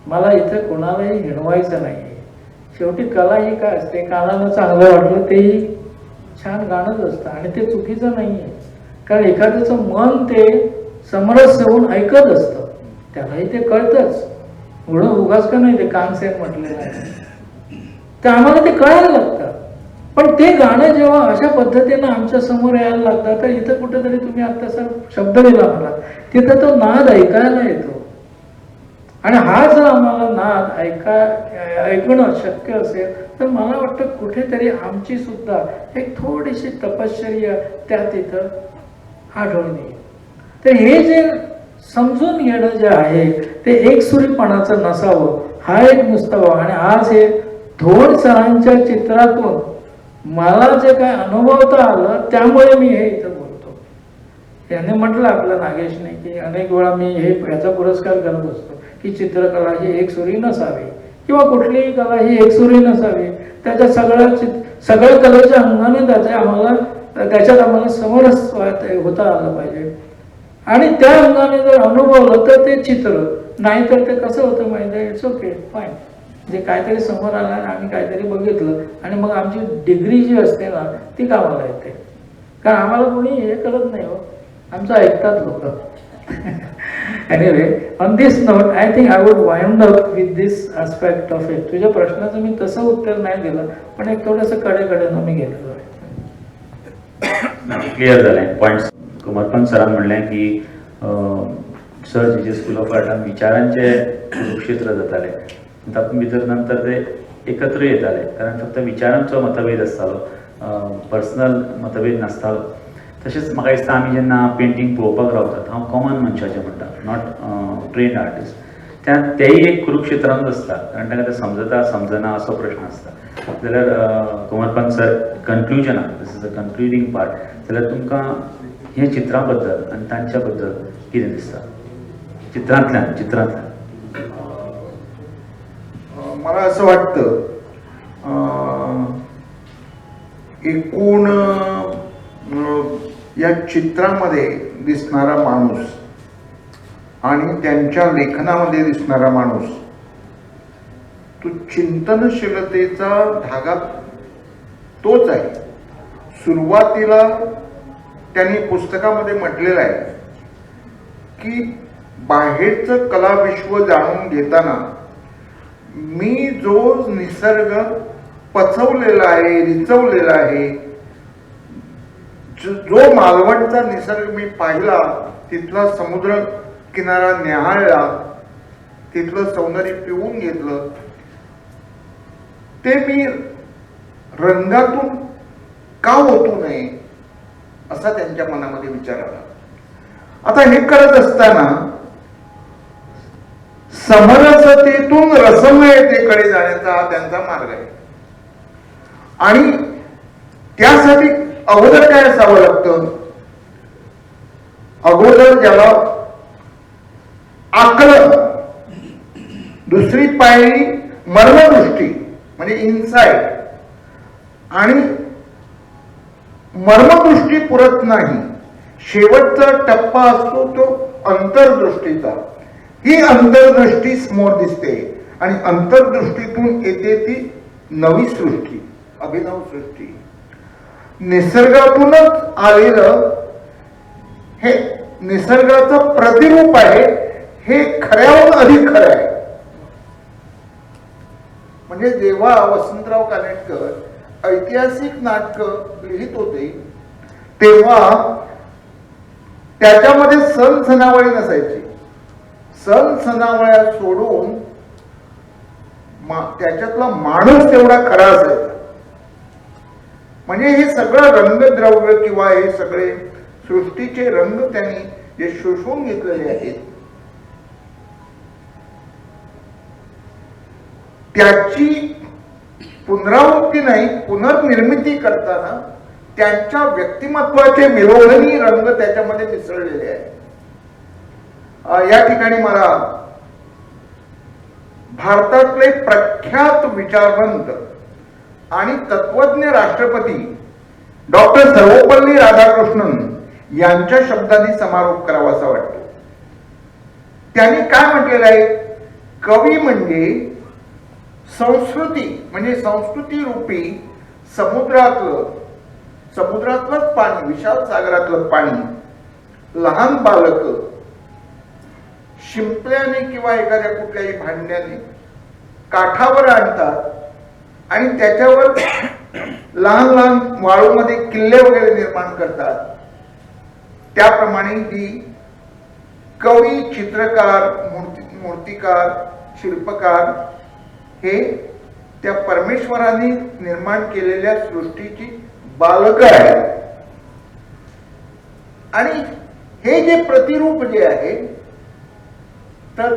मला इथं कोणालाही हिणवायचं नाही. शेवटी कला ही काय असते, कानाला चांगलं वाटलं तेही छान गाणंच असतं आणि ते चुकीचं नाही आहे. कारण एखाद्याचं मन ते समरस होऊन ऐकत असतं, त्यालाही ते कळतंच. एवढं उगाच का नाही ते कानसेन म्हटलेलं आहे, तर आम्हाला ते कळायला लागतं. पण ते गाणं जेव्हा अशा पद्धतीनं आमच्या समोर यायला लागतं, तर इथं कुठेतरी तुम्ही आता सर शब्द दिला मला, तिथं तो नाद ऐकायला येतो. आणि हा जर आम्हाला नाद ऐकणं शक्य असेल तर मला वाटतं कुठेतरी आमची सुद्धा एक थोडीशी तपश्चर्या त्यात इथं आढळून येईल. तर हे जे समजून घेणं जे आहे ते एकसुरीपणाचं नसावं, हा एक नुसतं. आणि आज हे धोड सरांच्या चित्रातून मला जे काय अनुभवता आलं त्यामुळे मी हे इथं बोलतो. याने म्हटलं आपल्या नागेशने की अनेक वेळा मी याचा पुरस्कार करत असतो की चित्रकला ही एकसुरी नसावी किंवा कुठलीही कला ही एकसुरी नसावी. त्याच्या सगळ्या कलेच्या अंगाने त्याच्यात आम्हाला समरस होता आलं पाहिजे. आणि त्या रंगाने जर अनुभवलं तर ते चित्र, नाहीतर ते कसं होतं माहिती आहे, इट्स ओके फाईन, जे काहीतरी समोर आलं आणि आम्ही काहीतरी बघितलं आणि मग आमची डिग्री जी असते ना ती कामाला येते, कारण आम्हाला कोणी हे करत नाही हो, आमचं ऐकतात लोक. Anyway, on this note I think I would wind up with this aspect of it. तुझ्या प्रश्नाचं मी तसं उत्तर नाही दिलं, पण एक थोडंसं कडेकडेनं मी गेलेलो आहे. Clear झालें points. कुमारपंत सरान म्हणलें की सर जे स्कूल ऑफ आर्टान विचारांचे क्षेत्र जाताले, तातूंत भितर नंतर ते एकत्र येताले, कारण फक्त विचारांचो मतभेद आसतालो, पर्सनल मतभेद नासतालो. तशेंच म्हाका दिसता आमी जेन्ना पेंटींग पळोवपाक रावतात, हांव कॉमन मनशाचें म्हणटा, नॉट ट्रेन्ड आर्टिस्ट, तेय एक कुरुक्षेत्रांत आसता, कारण ताका तें समजता समजना असो प्रश्न आसता. जाल्यार कुमारपंत सर, कन्क्लुजनाक, this is the concluding part, जाल्यार तुमकां हे चित्रां बद्दल आनी तांच्या बद्दल कितें दिसता? चित्रांतल्यान मला असं वाटतं एकूण या चित्रामध्ये दिसणारा माणूस आणि त्यांच्या लेखनामध्ये दिसणारा माणूस, तो चिंतनशीलतेचा धागा तोच आहे. सुरुवातीला त्यांनी पुस्तकामध्ये म्हटलेलं आहे की बाहेरचं कलाविश्व जाणून घेताना मी जो निसर्ग पचवलेला आहे, रिचवलेला आहे, जो मालवणचा निसर्ग मी पाहिला, तिथला समुद्र किनारा न्याहाळला, तिथलं सौंदर्य पिऊन घेतलं, ते मी रंगातून का ओतू नये असा त्यांच्या मनामध्ये विचार आला. आता हे करत असताना समरसतेतून रसमयतेकडे जाण्याचा हा त्यांचा मार्ग आहे. आणि त्यासाठी अगोदर काय असावं लागतं? अगोदर ज्याला आकलन, दुसरी पायरी मर्मदृष्टी म्हणजे इन्साइट, आणि मर्मदृष्टी पुरत नाही, शेवटचा टप्पा असतो तो अंतर्दृष्टीचा. ही अंतर्दृष्टी समोर दिसते आणि अंतर्दृष्टीतून येते ती नवी सृष्टी, अभिनव सृष्टी. निसर्गातूनच आलेलं हे निसर्गाचं प्रतिरूप आहे, हे खऱ्याहून अधिक खरं आहे. म्हणजे जेव्हा वसंतराव कानेटकर ऐतिहासिक नाटकं लिहित होते तेव्हा त्याच्यामध्ये सण सणावळी नसायची. सण सणावळ्या सोडून त्याच्यातला माणूस तेवढा खरा असायचा. म्हणजे हे सगळं रंगद्रव्य किंवा हे सगळे सृष्टीचे रंग त्यांनी जे शोषून घेतलेले आहेत त्याची पुनरावृत्ती नाही, पुनर्निर्मिती करताना त्यांच्या व्यक्तिमत्वाचे विरोधनी रंग त्याच्यामध्ये मिसळलेले आहेत. या ठिकाणी मला भारतातले प्रख्यात विचारवंत आणि तत्वज्ञ राष्ट्रपती डॉक्टर सर्वपल्ली राधाकृष्णन यांच्या शब्दांनी समारोप करावासा वाटतो. त्यांनी काय म्हटलेलं आहे? कवी म्हणजे संस्कृती, म्हणजे संस्कृती रूपी समुद्रातलंच पाणी, विशाल सागरातलं पाणी लहान बालक शिंपल्याने किंवा एखाद्या कुठल्याही भांड्याने काठावर आणतात आणि त्याच्यावर लहान लहान वाळूमध्ये किल्ले वगैरे निर्माण करतात. त्याप्रमाणे ही कवी, चित्रकार, मूर्तिकार, शिल्पकार हे त्या परमेश्वराने निर्माण केलेल्या सृष्टीची बालक आहे. आणि हे जे प्रतिरूप जे आहे तर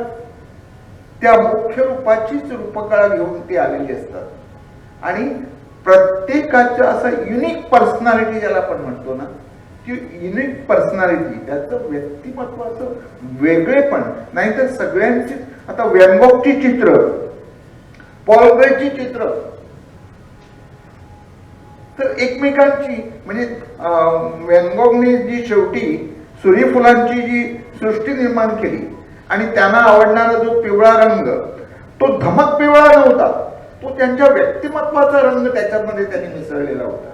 त्या मुख्य रूपाचीच रूपकळा घेऊन ते आलेली असतात. आणि प्रत्येकाचं असं युनिक पर्सनॅलिटी ज्याला आपण म्हणतो ना, ती युनिक पर्सनॅलिटी, त्याचं व्यक्तिमत्वाचं वेगळेपण. नाहीतर सगळ्यांची, आता व्हॅन गॉगची चित्र, पॉल क्लेची चित्र तर एकमेकांची, म्हणजे व्हॅन गॉगने जी शेवटी सूर्यफुलांची जी सृष्टी निर्माण केली आणि त्यांना आवडणारा जो पिवळा रंग तो धमक पिवळा नव्हता, तो त्यांच्या व्यक्तिमत्वाचा रंग त्याच्यामध्ये त्यांनी मिसळलेला होता.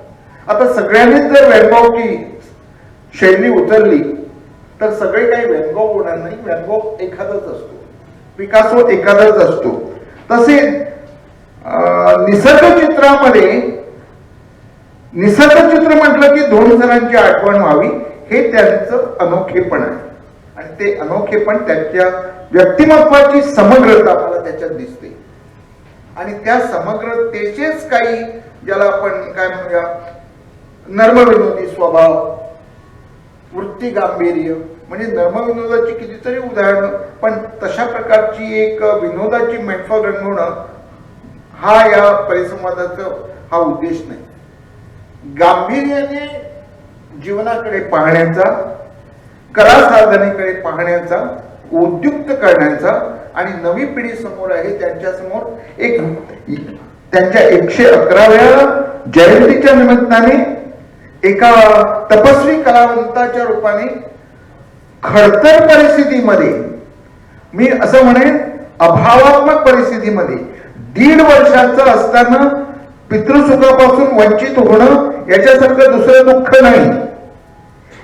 आता सगळ्यांनीच जर वैभवची शैली उतरली तर सगळे काही वैभव होणार नाही. वैभव एखादाच असतो, पिकासो एखादाच असतो. तसेच निसर्ग चित्र म्हटलं की दोन जणांची आठवण व्हावी, हे त्यांचं अनोखेपण आहे. आणि ते अनोखेपण त्यांच्या व्यक्तिमत्वाची समग्रता मला त्याच्यात दिसते. आणि त्या समग्रतेचेच काही ज्याला आपण काय म्हणूया नर्मविनोदी स्वभाव, वृत्ती गांभीर्य, म्हणजे नर्मविनोदाची कितीतरी उदाहरणं, पण तशा प्रकारची एक विनोदाची मैफल रंगवणं हा या परिसंवादाचा हा उद्देश नाही. गांभीर्याने जीवनाकडे पाहण्याचा, कला साधनेकडे पाहण्याचा, उद्युक्त करण्याचा आणि नवी पिढी समोर आहे त्यांच्या समोर एक त्यांच्या 111व्या जयंतीच्या निमित्ताने एका तपस्वी कलावंताच्या रूपाने खडतर परिस्थितीमध्ये, मी असं म्हणेन अभावात्मक परिस्थितीमध्ये 1.5 वर्षाचं असताना पितृसुखापासून वंचित होणं याच्यासारखं दुसरं दुःख नाही.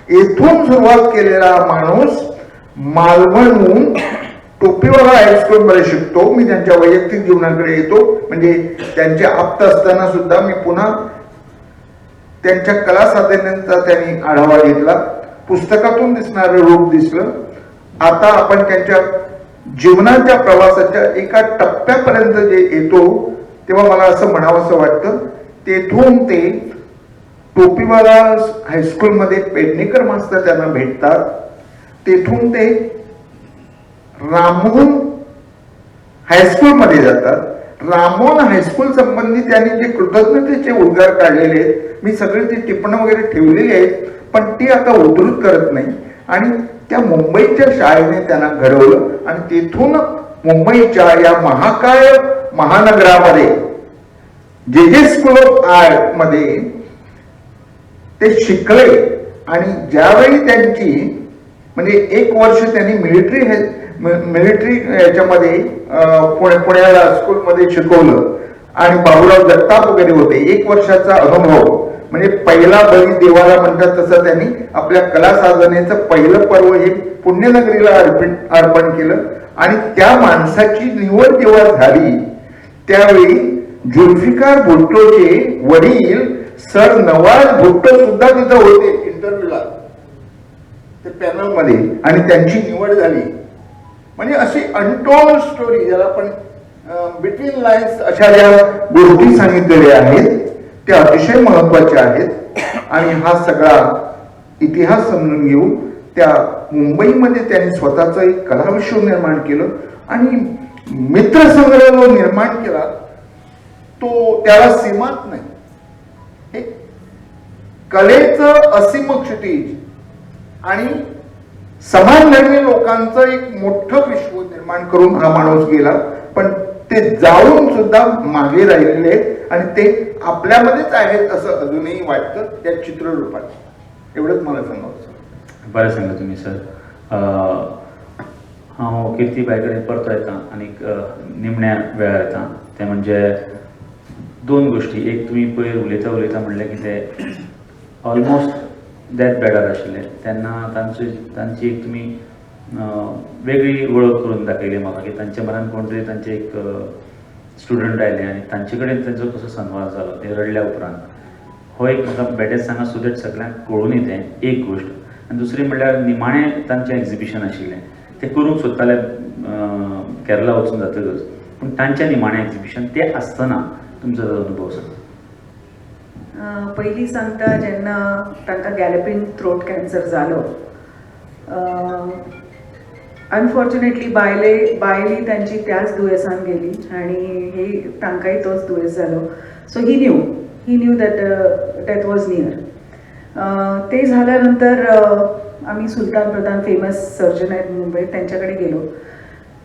येथून सुरुवात केलेला माणूस मालवणहून टोपीवाला हायस्कूल मध्ये शिकतो. मी त्यांच्या वैयक्तिक जीवनाकडे येतो, म्हणजे त्यांचे आप्त असताना सुद्धा मी पुन्हा त्यांच्या कला साधनेचा त्यांनी आढावा घेतला. पुस्तकातून दिसणारं रूप दिसलं. आता आपण त्यांच्या जीवनाच्या प्रवासाच्या एका टप्प्यापर्यंत जे येतो तेव्हा मला असं म्हणावंसं वाटतं, तेथून ते टोपीवाला हायस्कूलमध्ये पेडणेकर मास्तर त्यांना भेटतात. तेथून ते रामोहन हायस्कूलमध्ये जातात. रामोहन हायस्कूल संबंधी त्यांनी जे कृतज्ञतेचे उद्गार काढलेले आहेत, मी सगळी ती टिपणं वगैरे ठेवलेली आहेत, पण ती आता उद्धृत करत नाही. आणि त्या मुंबईच्या शाळेने त्यांना घडवलं आणि तेथून मुंबईच्या या महाकाय महानगरामध्ये जे स्कूल ऑफ आर्ट मध्ये ते शिकले. आणि ज्यावेळी त्यांची म्हणजे 1 वर्ष त्यांनी मिलिटरी याच्यामध्ये पुण्याला स्कूलमध्ये शिकवलं आणि बाबूराव जगताप वगैरे होते. 1 वर्षाचा अनुभव, म्हणजे पहिला बळी देवाला म्हणतात तसं त्यांनी आपल्या कला साधनेचं पहिलं पर्व हे पुण्यनगरीला अर्पण केलं. आणि त्या माणसाची निवड जेव्हा झाली त्यावेळी जुल्फिकार भुट्टोचे वडील सर नवाज भुट्टो सुद्धा तिथं होते इंटरव्ह्यूला, ते पॅनल मध्ये, आणि त्यांची निवड झाली. म्हणजे अशी अनटोल्ड स्टोरी, ज्याला आपण बिटवीन लाईन्स अशा ज्या गोष्टी सांगितलेल्या आहेत त्या अतिशय महत्वाच्या आहेत. आणि हा सगळा इतिहास समजून घेऊन त्या मुंबईमध्ये त्यांनी स्वतःचं एक कलाविश्व निर्माण केलं आणि मित्रसंग्रह जो निर्माण केला तो त्याला सीमाच नाही. हे कलेचं असीम क्षितिज आणि समाजधर्मी लोकांचं एक मोठं विश्व निर्माण करून हा माणूस गेला. पण ते जाऊन सुद्धा मागे राहिलेले आहेत आणि ते आपल्यामध्येच आहेत असं अजूनही वाटतं त्या चित्ररूपात. एवढंच मला सांगायचं. बरं सांगा तुम्ही सर. हांव कीर्तीबाई कडेन परतो येता आनी निमण्या वेळार येता. ते म्हणजे 2 गोश्टी. एक तुमी पयर उलयता म्हणलें की ते ऑलमोस्ट डेथ बॅडार आशिल्ले तेन्ना तांची एक तुमी वेगळी वळख करून दाखयली म्हाका की तांच्या मनान कोण तरी तांचे एक स्टुडंट आयले आनी तांचे कडेन तांचो कसो संवाद जालो ते रडल्या उपरांत. हो एक म्हाका बेटे सांगा सो दॅट सगळ्यांक कळून येतें एक गोश्ट. आनी दुसरी म्हणल्यार निमाणें तांचें एग्जिबिशन आशिल्लें तें करूंक सोदताले केरला वचून जातकच, पूण तांचें निमाणें एग्जिबिशन तें आसतना तुमचो अनुभव सांगा. पयलीं सांगता जेन्ना तांकां गॅलपिंग थ्रोट कॅन्सर जालो, अनफॉर्च्युनेटली बायली तांची त्याच दुयेंसान गेली आणि हे तांकांय तोच दुयेंस जालो. So he knew that death was near. ते झाल्यानंतर आम्ही सुलतान प्रधान फेमस सर्जन आहेत मुंबईत त्यांच्याकडे गेलो.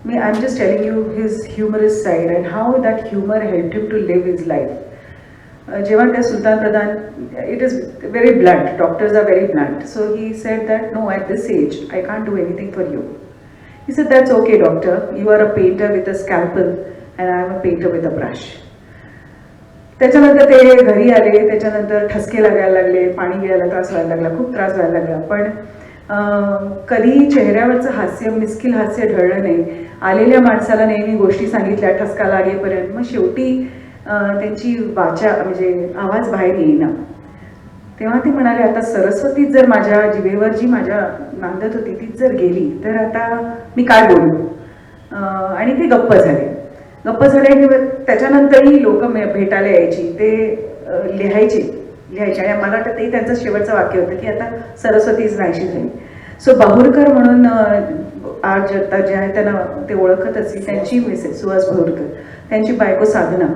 I am just telling you his humorous side and how that humour help him to live his life. जेव्हा त्या Sultan Pradhan, it is very blunt, doctors are very blunt, so he said that no, at this age I can't do anything for you. He said that's okay doctor, you are a painter with a scalpel and I am a painter with a brush. त्याच्यानंतर ते घरी आले, त्याच्यानंतर ठसके लागायला लागले, पाणी गिळायला त्रास व्हायला लागला, खूप त्रास व्हायला लागला. पण कधी चेहऱ्यावरचं हास्य, मिस्किल हास्य ढळलं नाही. आलेल्या माणसाला नेहमी गोष्टी सांगितल्या ठसका लागेपर्यंत. मग शेवटी त्यांची वाचा म्हणजे आवाज बाहेर येईना. तेव्हा ते म्हणाले, आता सरस्वतीच जर माझ्या जिभेवर जी माझ्या नांदत होती तीच जर गेली तर आता मी काय बोलू. आणि ते गप्प झाले. गप्प झाले आणि त्याच्यानंतरही लोक भेटायला यायची, ते लिहायचे. आणि मला वाटतं ते त्यांचं शेवटचं वाक्य होतं की आता सरस्वतीच नाहीशी झाली. सो बाहुरकर म्हणून आज आता जे आहे त्यांना ते ओळखत असतील, त्यांची मिसेस सुहास बाहुरकर, त्यांची बायको साधना,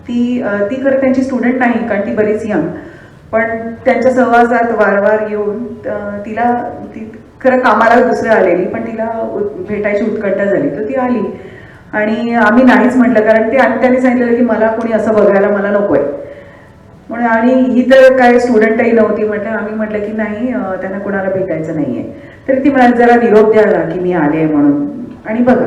ती खरं त्यांची स्टुडंट नाही कारण ती बरीच यंग, पण त्यांच्या सहवासात वारंवार येऊन ती खरं कामाला दुसरं आलेली, पण तिला भेटायची उत्कंठा झाली, तर ती आली. आणि आम्ही नाहीच म्हटलं कारण त्यांनी सांगितलेलं की मला कोणी असं बघायला मला नको आहे म्हणून. आणि ही तर काय स्टुडंटही नव्हती. आम्ही म्हटलं की नाही, त्यांना कोणाला भेटायचं नाही आहे. तरी ती म्हणाली जरा निरोप द्यायला की मी आले आहे म्हणून. आणि बघा,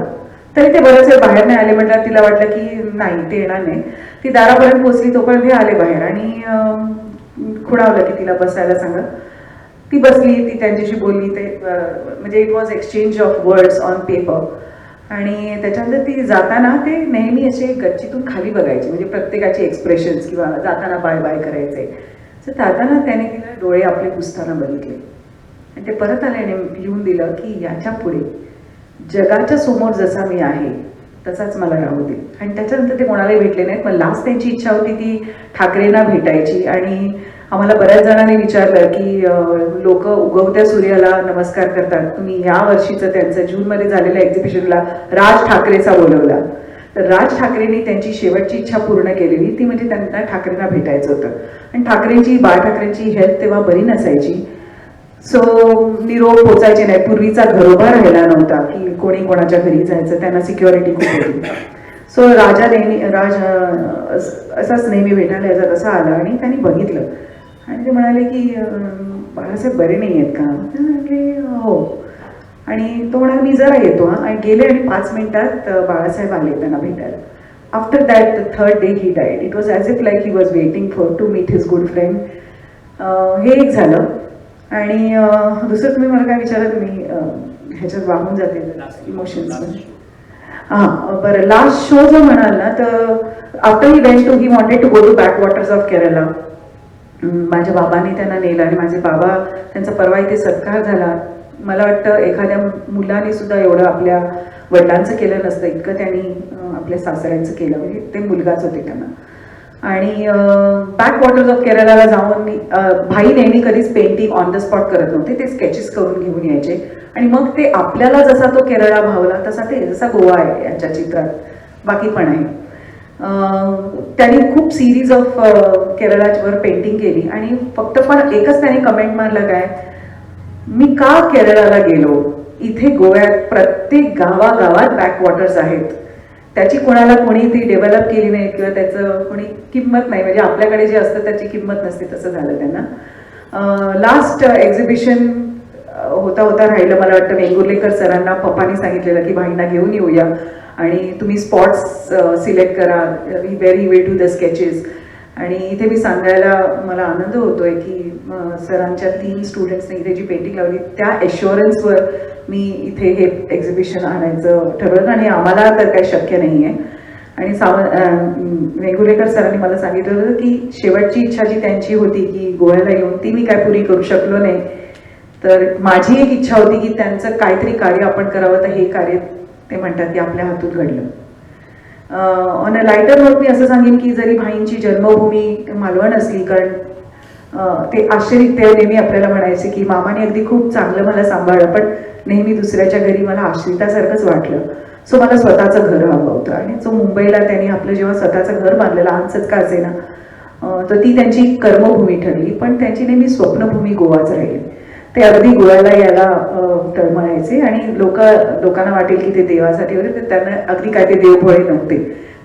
तरी ते बरेच वेळ बाहेर नाही आले. म्हटलं तिला वाटलं की नाही ते येणार नाही. ती दारापर्यंत पोचली तोपर्यंत हे आले बाहेर आणि खुणावलं की तिला बसायला सांगा. ती बसली, ती त्यांच्याशी बोलली. ते म्हणजे it was exchange of words on paper. आणि त्याच्यानंतर ती जाताना ते नेहमी असे गच्चीतून खाली बघायचे, म्हणजे प्रत्येकाचे एक्सप्रेशन्स किंवा जाताना बाय बाय करायचे. तर जाताना त्याने तिला डोळे आपले पुसताना बघितले आणि ते परत आल्याने लिहून दिलं की याच्या पुढे जगाच्या समोर जसा मी आहे तसाच मला राहू दे. आणि त्याच्यानंतर ते कोणालाही भेटले नाहीत. पण लास्ट त्यांची इच्छा होती ती ठाकरेंना भेटायची. आणि आम्हाला बऱ्याच जणांनी विचारलं की लोक उगवत्या सूर्याला नमस्कार करतात, तुम्ही या वर्षीचं त्यांचं जूनमध्ये झालेल्या एक्झिबिशनला राज ठाकरेचा बोलवला. तर राज ठाकरेंनी त्यांची शेवटची इच्छा पूर्ण केलेली, ती म्हणजे त्यांना ठाकरेंना भेटायचं होतं. आणि बाळ ठाकरेंची हेल्थ तेव्हा बरी नसायची. सो निरोप पोचायचे नाही. पूर्वीचा घरोबा राहिला नव्हता की कोणी कोणाच्या घरी जायचं, त्यांना सिक्युरिटी खूप होती. सो राज असाच नेहमी भेटायला यायचा तसा आला आणि त्यांनी बघितलं आणि ते म्हणाले की बाळासाहेब बरे नाही आहेत का. म्हटले हो. आणि तो म्हणाला मी जरा येतो हां. आणि गेले आणि 5 मिनिटात बाळासाहेब आले त्यांना भेटायला. After that the third day he died. It was as if like he was waiting for to meet his good friend. हे एक झालं. आणि दुसरं तुम्ही मला काय विचारत, मी ह्याच्यात वाहून जाते इमोशन्समध्ये. हां बरं, लास्ट शो जो म्हणाल ना, तर after he went to, he wanted to go to backwaters of Kerala. माझ्या बाबांनी त्यांना नेलं आणि माझे बाबा, त्यांचा परवा इथे सत्कार झाला. मला वाटतं एखाद्या मुलाने सुद्धा एवढं आपल्या वडिलांचं केलं नसतं इतकं त्यांनी आपल्या सासऱ्यांचं केलं. म्हणजे ते मुलगाच होते त्यांना. आणि बॅकवॉटर्स ऑफ केरळाला जाऊन भाई नेहमी कधीच पेंटिंग ऑन द स्पॉट करत नव्हते, ते स्केचेस करून घेऊन यायचे. आणि मग ते आपल्याला जसा तो केरळा भावला तसा ते जसा गोवा आहे यांच्या चित्रात बाकी पण आहे. त्यांनी खूप सिरीज ऑफ केरळावर पेंटिंग केली. आणि फक्त पण एकच त्याने कमेंट मारलं काय, मी का केरळाला गेलो, इथे गोव्यात प्रत्येक गावागावात बॅकवॉटर्स आहेत, त्याची कोणी ती डेव्हलप केली नाही किंवा त्याचं कोणी किंमत नाही. म्हणजे आपल्याकडे जे असतं त्याची किंमत नसते, तसं झालं त्यांना. लास्ट एक्झिबिशन होता राहिलं, मला वाटतं वेंगुर्लेकर सरांना पप्पांनी सांगितलेलं की भाईंना घेऊन येऊया आणि तुम्ही स्पॉट्स सिलेक्ट करा, where he will do the sketches. आणि इथे मी सांगायला मला आनंद होतोय की सरांच्या 3 स्टुडंट्सने इथे जी पेंटिंग लावली त्या एश्युरन्सवर मी इथे हे एक्झिबिशन आणायचं ठरवलं. आणि आम्हाला तर काही शक्य नाही आहे. आणि वेंगुर्लेकर सरांनी मला सांगितलं होतं की शेवटची इच्छा जी त्यांची होती की गोव्याला येऊन, ती मी काय पुरी करू शकलो नाही. तर माझी एक इच्छा होती की त्यांचं काहीतरी कार्य आपण करावं. तर हे कार्य ते म्हणतात की आपल्या हातून घडलं. ऑन अ लायटर नोट मी असं सांगेन की जरी भाईंची जन्मभूमी मालवण असली, कारण ते आश्चर्य ते नेहमी आपल्याला म्हणायचे की मामाने अगदी खूप चांगलं मला सांभाळलं, पण नेहमी दुसऱ्याच्या घरी मला आश्रितासारखंच वाटलं. सो मला स्वतःचं घर हवं होतं. आणि जो मुंबईला त्यांनी आपलं जेव्हा स्वतःचं घर बांधलेलं, लहानसंच का असेना, तर ती त्यांची कर्मभूमी ठरली. पण त्यांची नेहमी स्वप्नभूमी गोवाच राहिली. ते अगदी गोव्याला यायला तळमळायचे. आणि लोकांना वाटेल की ते देवासाठी होते, तर त्यांना अगदी काय ते देवभोळे नव्हते.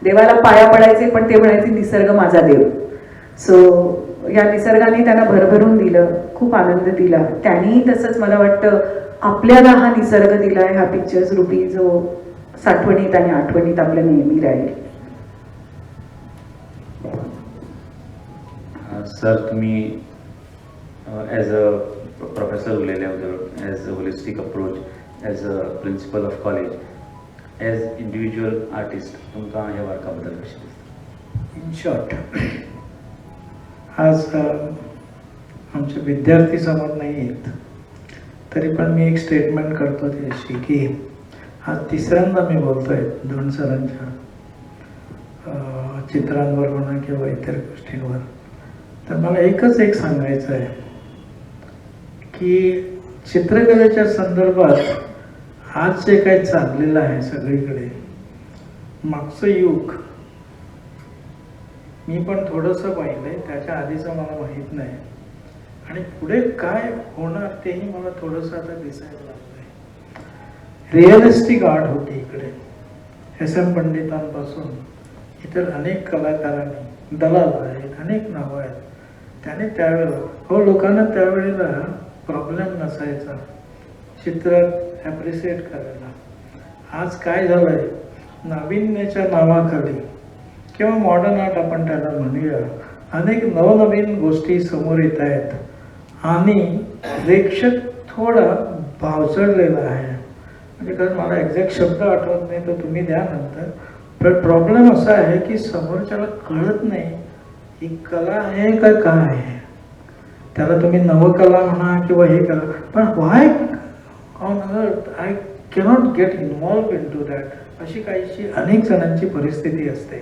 देवाला पाया पडायचे, पण ते म्हणायचे निसर्ग माझा देव. सो या निसर्गाने त्यांना भरभरून दिलं, खूप आनंद दिला. त्यांनी तसंच मला वाटतं आपल्याला हा निसर्ग दिला, ह्या पिक्चर्स रूपी, जो साठवणीत आणि आठवणीत आपल्या नेहमी राहील. सर, तुम्ही ॲज अ प्रोफेसर उलयले as a holistic approach, as a principal of college, as individual artist, तुमकां ह्या वर्का बद्दल कशें दिसता? इन शॉर्ट, आज आमचे विद्यार्थी समोर नाही आहेत, तरी पण मी एक स्टेटमेंट करतो त्याशी की आज तिसऱ्यांदा मी बोलतोय दोन सरांच्या चित्रांवर म्हणा किंवा इतर गोष्टींवर. तर मला एक सांगायचं आहे की चित्रकलेच्या संदर्भात आज जे काही चाललेलं आहे सगळीकडे, मागचं युग मी पण थोडंसं पाहिलंय, त्याच्या आधीचं मला माहीत नाही, आणि पुढे काय होणार तेही मला थोडंसं आता दिसायला लागलंय. रिअलिस्टिक आर्ट होती इकडे, SM पंडितांपासून इतर अनेक कलाकारांनी, दलाल आहेत, अनेक नावं आहेत, त्याने त्यावेळेला लोकांना त्यावेळेला प्रॉब्लेम नसायचा चित्र ॲप्रिशिएट करायला. आज काय झालंय, नाविन्याच्या नावाखाली किंवा मॉडर्न आर्ट आपण त्याला म्हणूया, अनेक नवनवीन गोष्टी समोर येत आहेत आणि प्रेक्षक थोडा भावचळलेला आहे. म्हणजे कारण मला एक्झॅक्ट शब्द आठवत नाही, तर तुम्ही द्या नंतर. पण प्रॉब्लेम असा आहे की समोरच्याला कळत नाही ही कला आहे का काय आहे. त्याला तुम्ही नवकला म्हणा किंवा हे कला, पण why on earth I cannot get involve into that, अशी काहीशी अनेक जणांची परिस्थिती असते.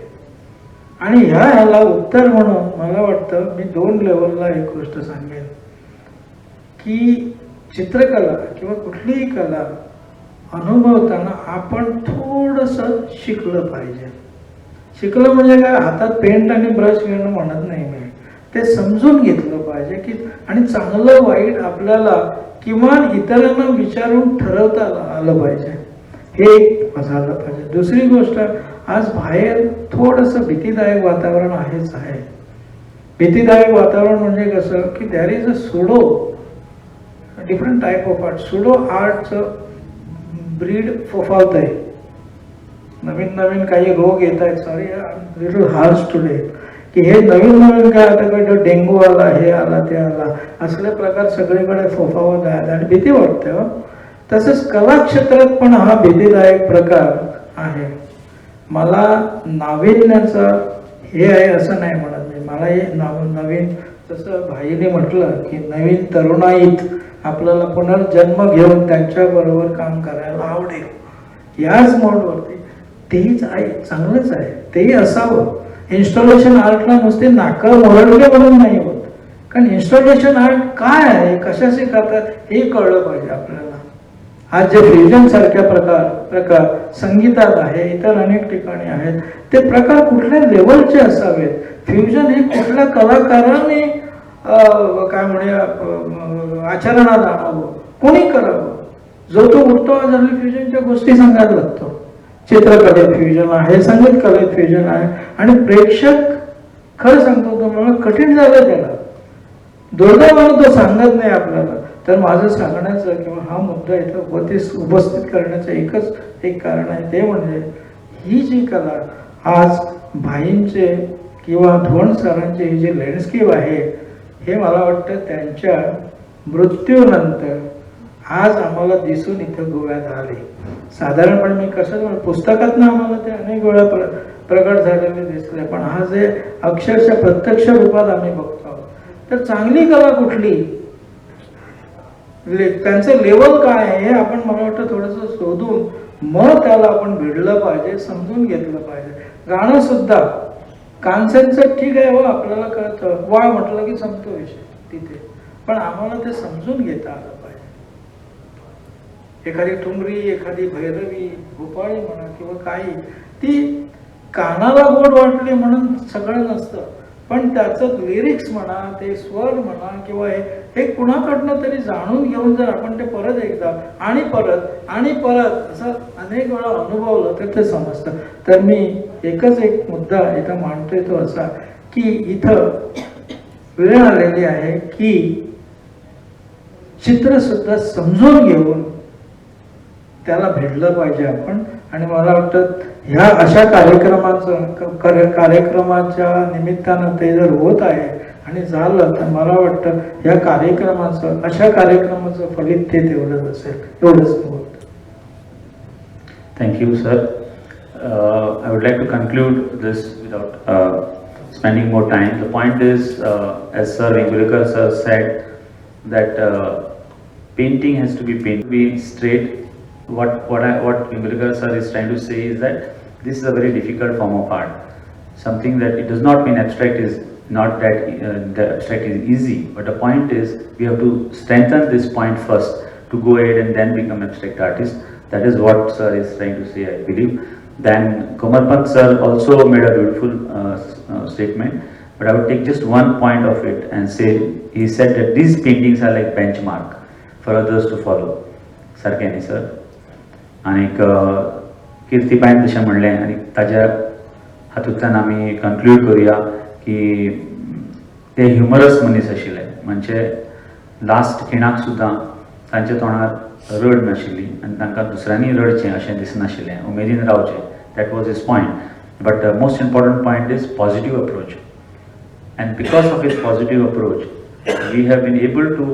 आणि ह्याला उत्तर म्हणून मला वाटतं मी 2 लेवलला एक गोष्ट सांगेन की चित्रकला किंवा कुठलीही कला अनुभवताना आपण थोडंसं शिकलं पाहिजे. शिकलं म्हणजे काय, हातात पेंट आणि ब्रश घेणं म्हणत नाही मी, ते समजून घेतलं पाहिजे की, आणि चांगलं वाईट आपल्याला किमान इतरांना विचारून ठरवता आलं पाहिजे, हे एक झालं पाहिजे. दुसरी गोष्ट, आज बाहेर थोडंसं भीतीदायक वातावरण आहेच आहे. भीतीदायक वातावरण म्हणजे कसं की there is a pseudo different type of art, pseudo आर्टचं ब्रीड फोफावत आहे. नवीन काही रोग येत आहेत, सॉरी लिटल हार्श टुडे, की हे नवीन काय आता काय डेंगू आला, हे आला, ते आला, असले प्रकार सगळीकडे फोफावत आहेत आणि भीती वाटते. तसंच कला क्षेत्रात पण हा भीतीदायक प्रकार आहे. मला नाविन्याचं हे आहे असं नाही म्हणत मी, मला हे नवीन, जसं भाईने म्हटलं की नवीन तरुणाईत आपल्याला पुनर्जन्म घेऊन त्यांच्याबरोबर काम करायला आवडेल, याच मोडवरती तेच आहे, चांगलंच आहे, तेही असावं. इन्स्टॉलेशन आर्टला नुसते नाकं मोरडले म्हणून नाही होत, कारण इन्स्टॉलेशन आर्ट काय आहे, कशाशी करतात हे कळलं पाहिजे आपल्याला. आज जे फ्युजन सारख्या प्रकार संगीतात आहे, इतर अनेक ठिकाणी आहेत, ते प्रकार कुठल्या लेवलचे असावेत, फ्युजन हे कुठल्या कलाकाराने काय म्हणूया आचरणात आणावं, कोणी करावं, जो तो उठतो आज हल्ली फ्युजनच्या गोष्टी सांगायला लागतो. चित्रकलेत फ्युजन आहे, संगीत कलेत फ्युजन आहे, आणि प्रेक्षक खरं सांगतो तुम्हाला कठीण झालं त्याला, दुर्दैवानं तो सांगत नाही आपल्याला. तर माझं सांगण्याचं किंवा हा मुद्दा इथं उपस्थित करण्याचं एक कारण आहे, ते म्हणजे ही जी कला आज भाईंचे किंवा धोंड सरांचे हे जे लँडस्केप आहे, हे मला वाटतं त्यांच्या मृत्यूनंतर आज आम्हाला दिसून इथं गोव्यात आले. साधारणपणे मी कसं पुस्तकातनं आम्हाला ते अनेक वेळा प्रकट झालेले दिसले, पण हा जे अक्षरशः प्रत्यक्ष रूपात आम्ही बघतो. तर चांगली कला कुठली, त्यांचं लेवल काय आहे हे आपण मला वाटतं थोडंसं शोधून मग त्याला आपण भिडलं पाहिजे, समजून घेतलं पाहिजे. गाणं सुद्धा कानसेनचं ठीक आहे, हो आपल्याला कळतं, वा म्हटलं की संपतो विषय तिथे, पण आम्हाला ते समजून घेता आलं पाहिजे. एखादी ठुमरी, एखादी भैरवी, भोपाळी म्हणा किंवा काही, ती कानाला गोड वाटली म्हणून सगळं नसतं, पण त्याचं लिरिक्स म्हणा, ते स्वर म्हणा किंवा हे कुणाकडनं तरी जाणून घेऊन जर आपण ते परत एकदा आणि परत असं अनेक वेळा अनुभवलं तर ते समजतं. तर मी एक मुद्दा इथं मांडतोय तो असा की इथं वेळ आलेली आहे की चित्र सुद्धा समजून घेऊन त्याला भेटलं पाहिजे आपण. आणि मला वाटतं ह्या अशा कार्यक्रमाच्या निमित्तानं ते जर होत आहे आणि झालं तर मला वाटतं ह्या कार्यक्रमाचं अशा कार्यक्रमाचं फलित ते तेवढंच असेल, एवढंच बोलतो. Thank you, sir. I would like to conclude this without spending more time. The point is, as Sir Vengulekar sir said, that painting has to be painted, be straight. What Vengulekar sir is trying to say is that this is a very difficult form of art. Something that it does not mean abstract is not that the abstract is easy, but the point is we have to strengthen this point first to go ahead and then become abstract artist. That is what sir is trying to say, I believe. Then Komarpant sir also made a beautiful statement, but I would take just one point of it and say, he said that these paintings are like benchmark for others to follow. सारकें sir. आणि कीर्तीबाईन तशें म्हणलें आनी ताज्या हातूंतल्यान आमी conclude करुया की ते ह्युमरस मनीस आशिल्ले. म्हणजे लास्ट खिणाक सुद्दां तांच्या तोंडार रड नाशिल्ली आनी तांकां दुसऱ्यांनी रडचें अशें दिसनाशिल्लें, उमेदीन रावचें. That was his point. But most important point is positive approach. And because of his positive approach, we have been able to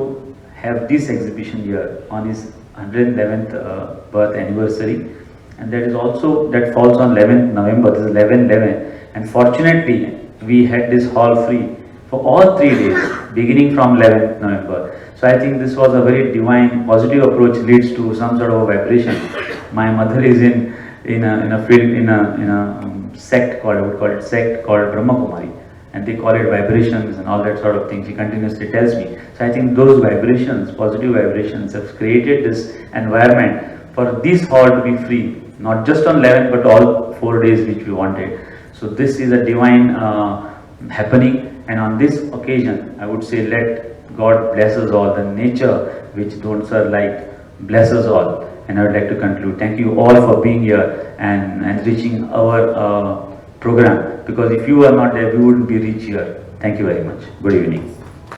have this exhibition here on his 111th birth anniversary, and that is also, that falls on 11th November. This is 11/11, and fortunately we had this hall free for all 3 days beginning from 11th November. So I think this was a very divine positive approach, leads to some sort of a vibration. My mother is in a field in a sect called, I would call it sect called Brahma Kumari, and they call it vibrations and all that sort of things. She continuously tells me. So I think those vibrations, positive vibrations, have created this environment for this hall to be free, not just on 11th but all 4 days which we wanted. So this is a divine happening, and on this occasion I would say let God bless us all, the nature which don't sir like bless us all. And I would like to conclude. Thank you all for being here and enriching our program, because if you are not there we wouldn't be reached here. Thank you very much. Good evening.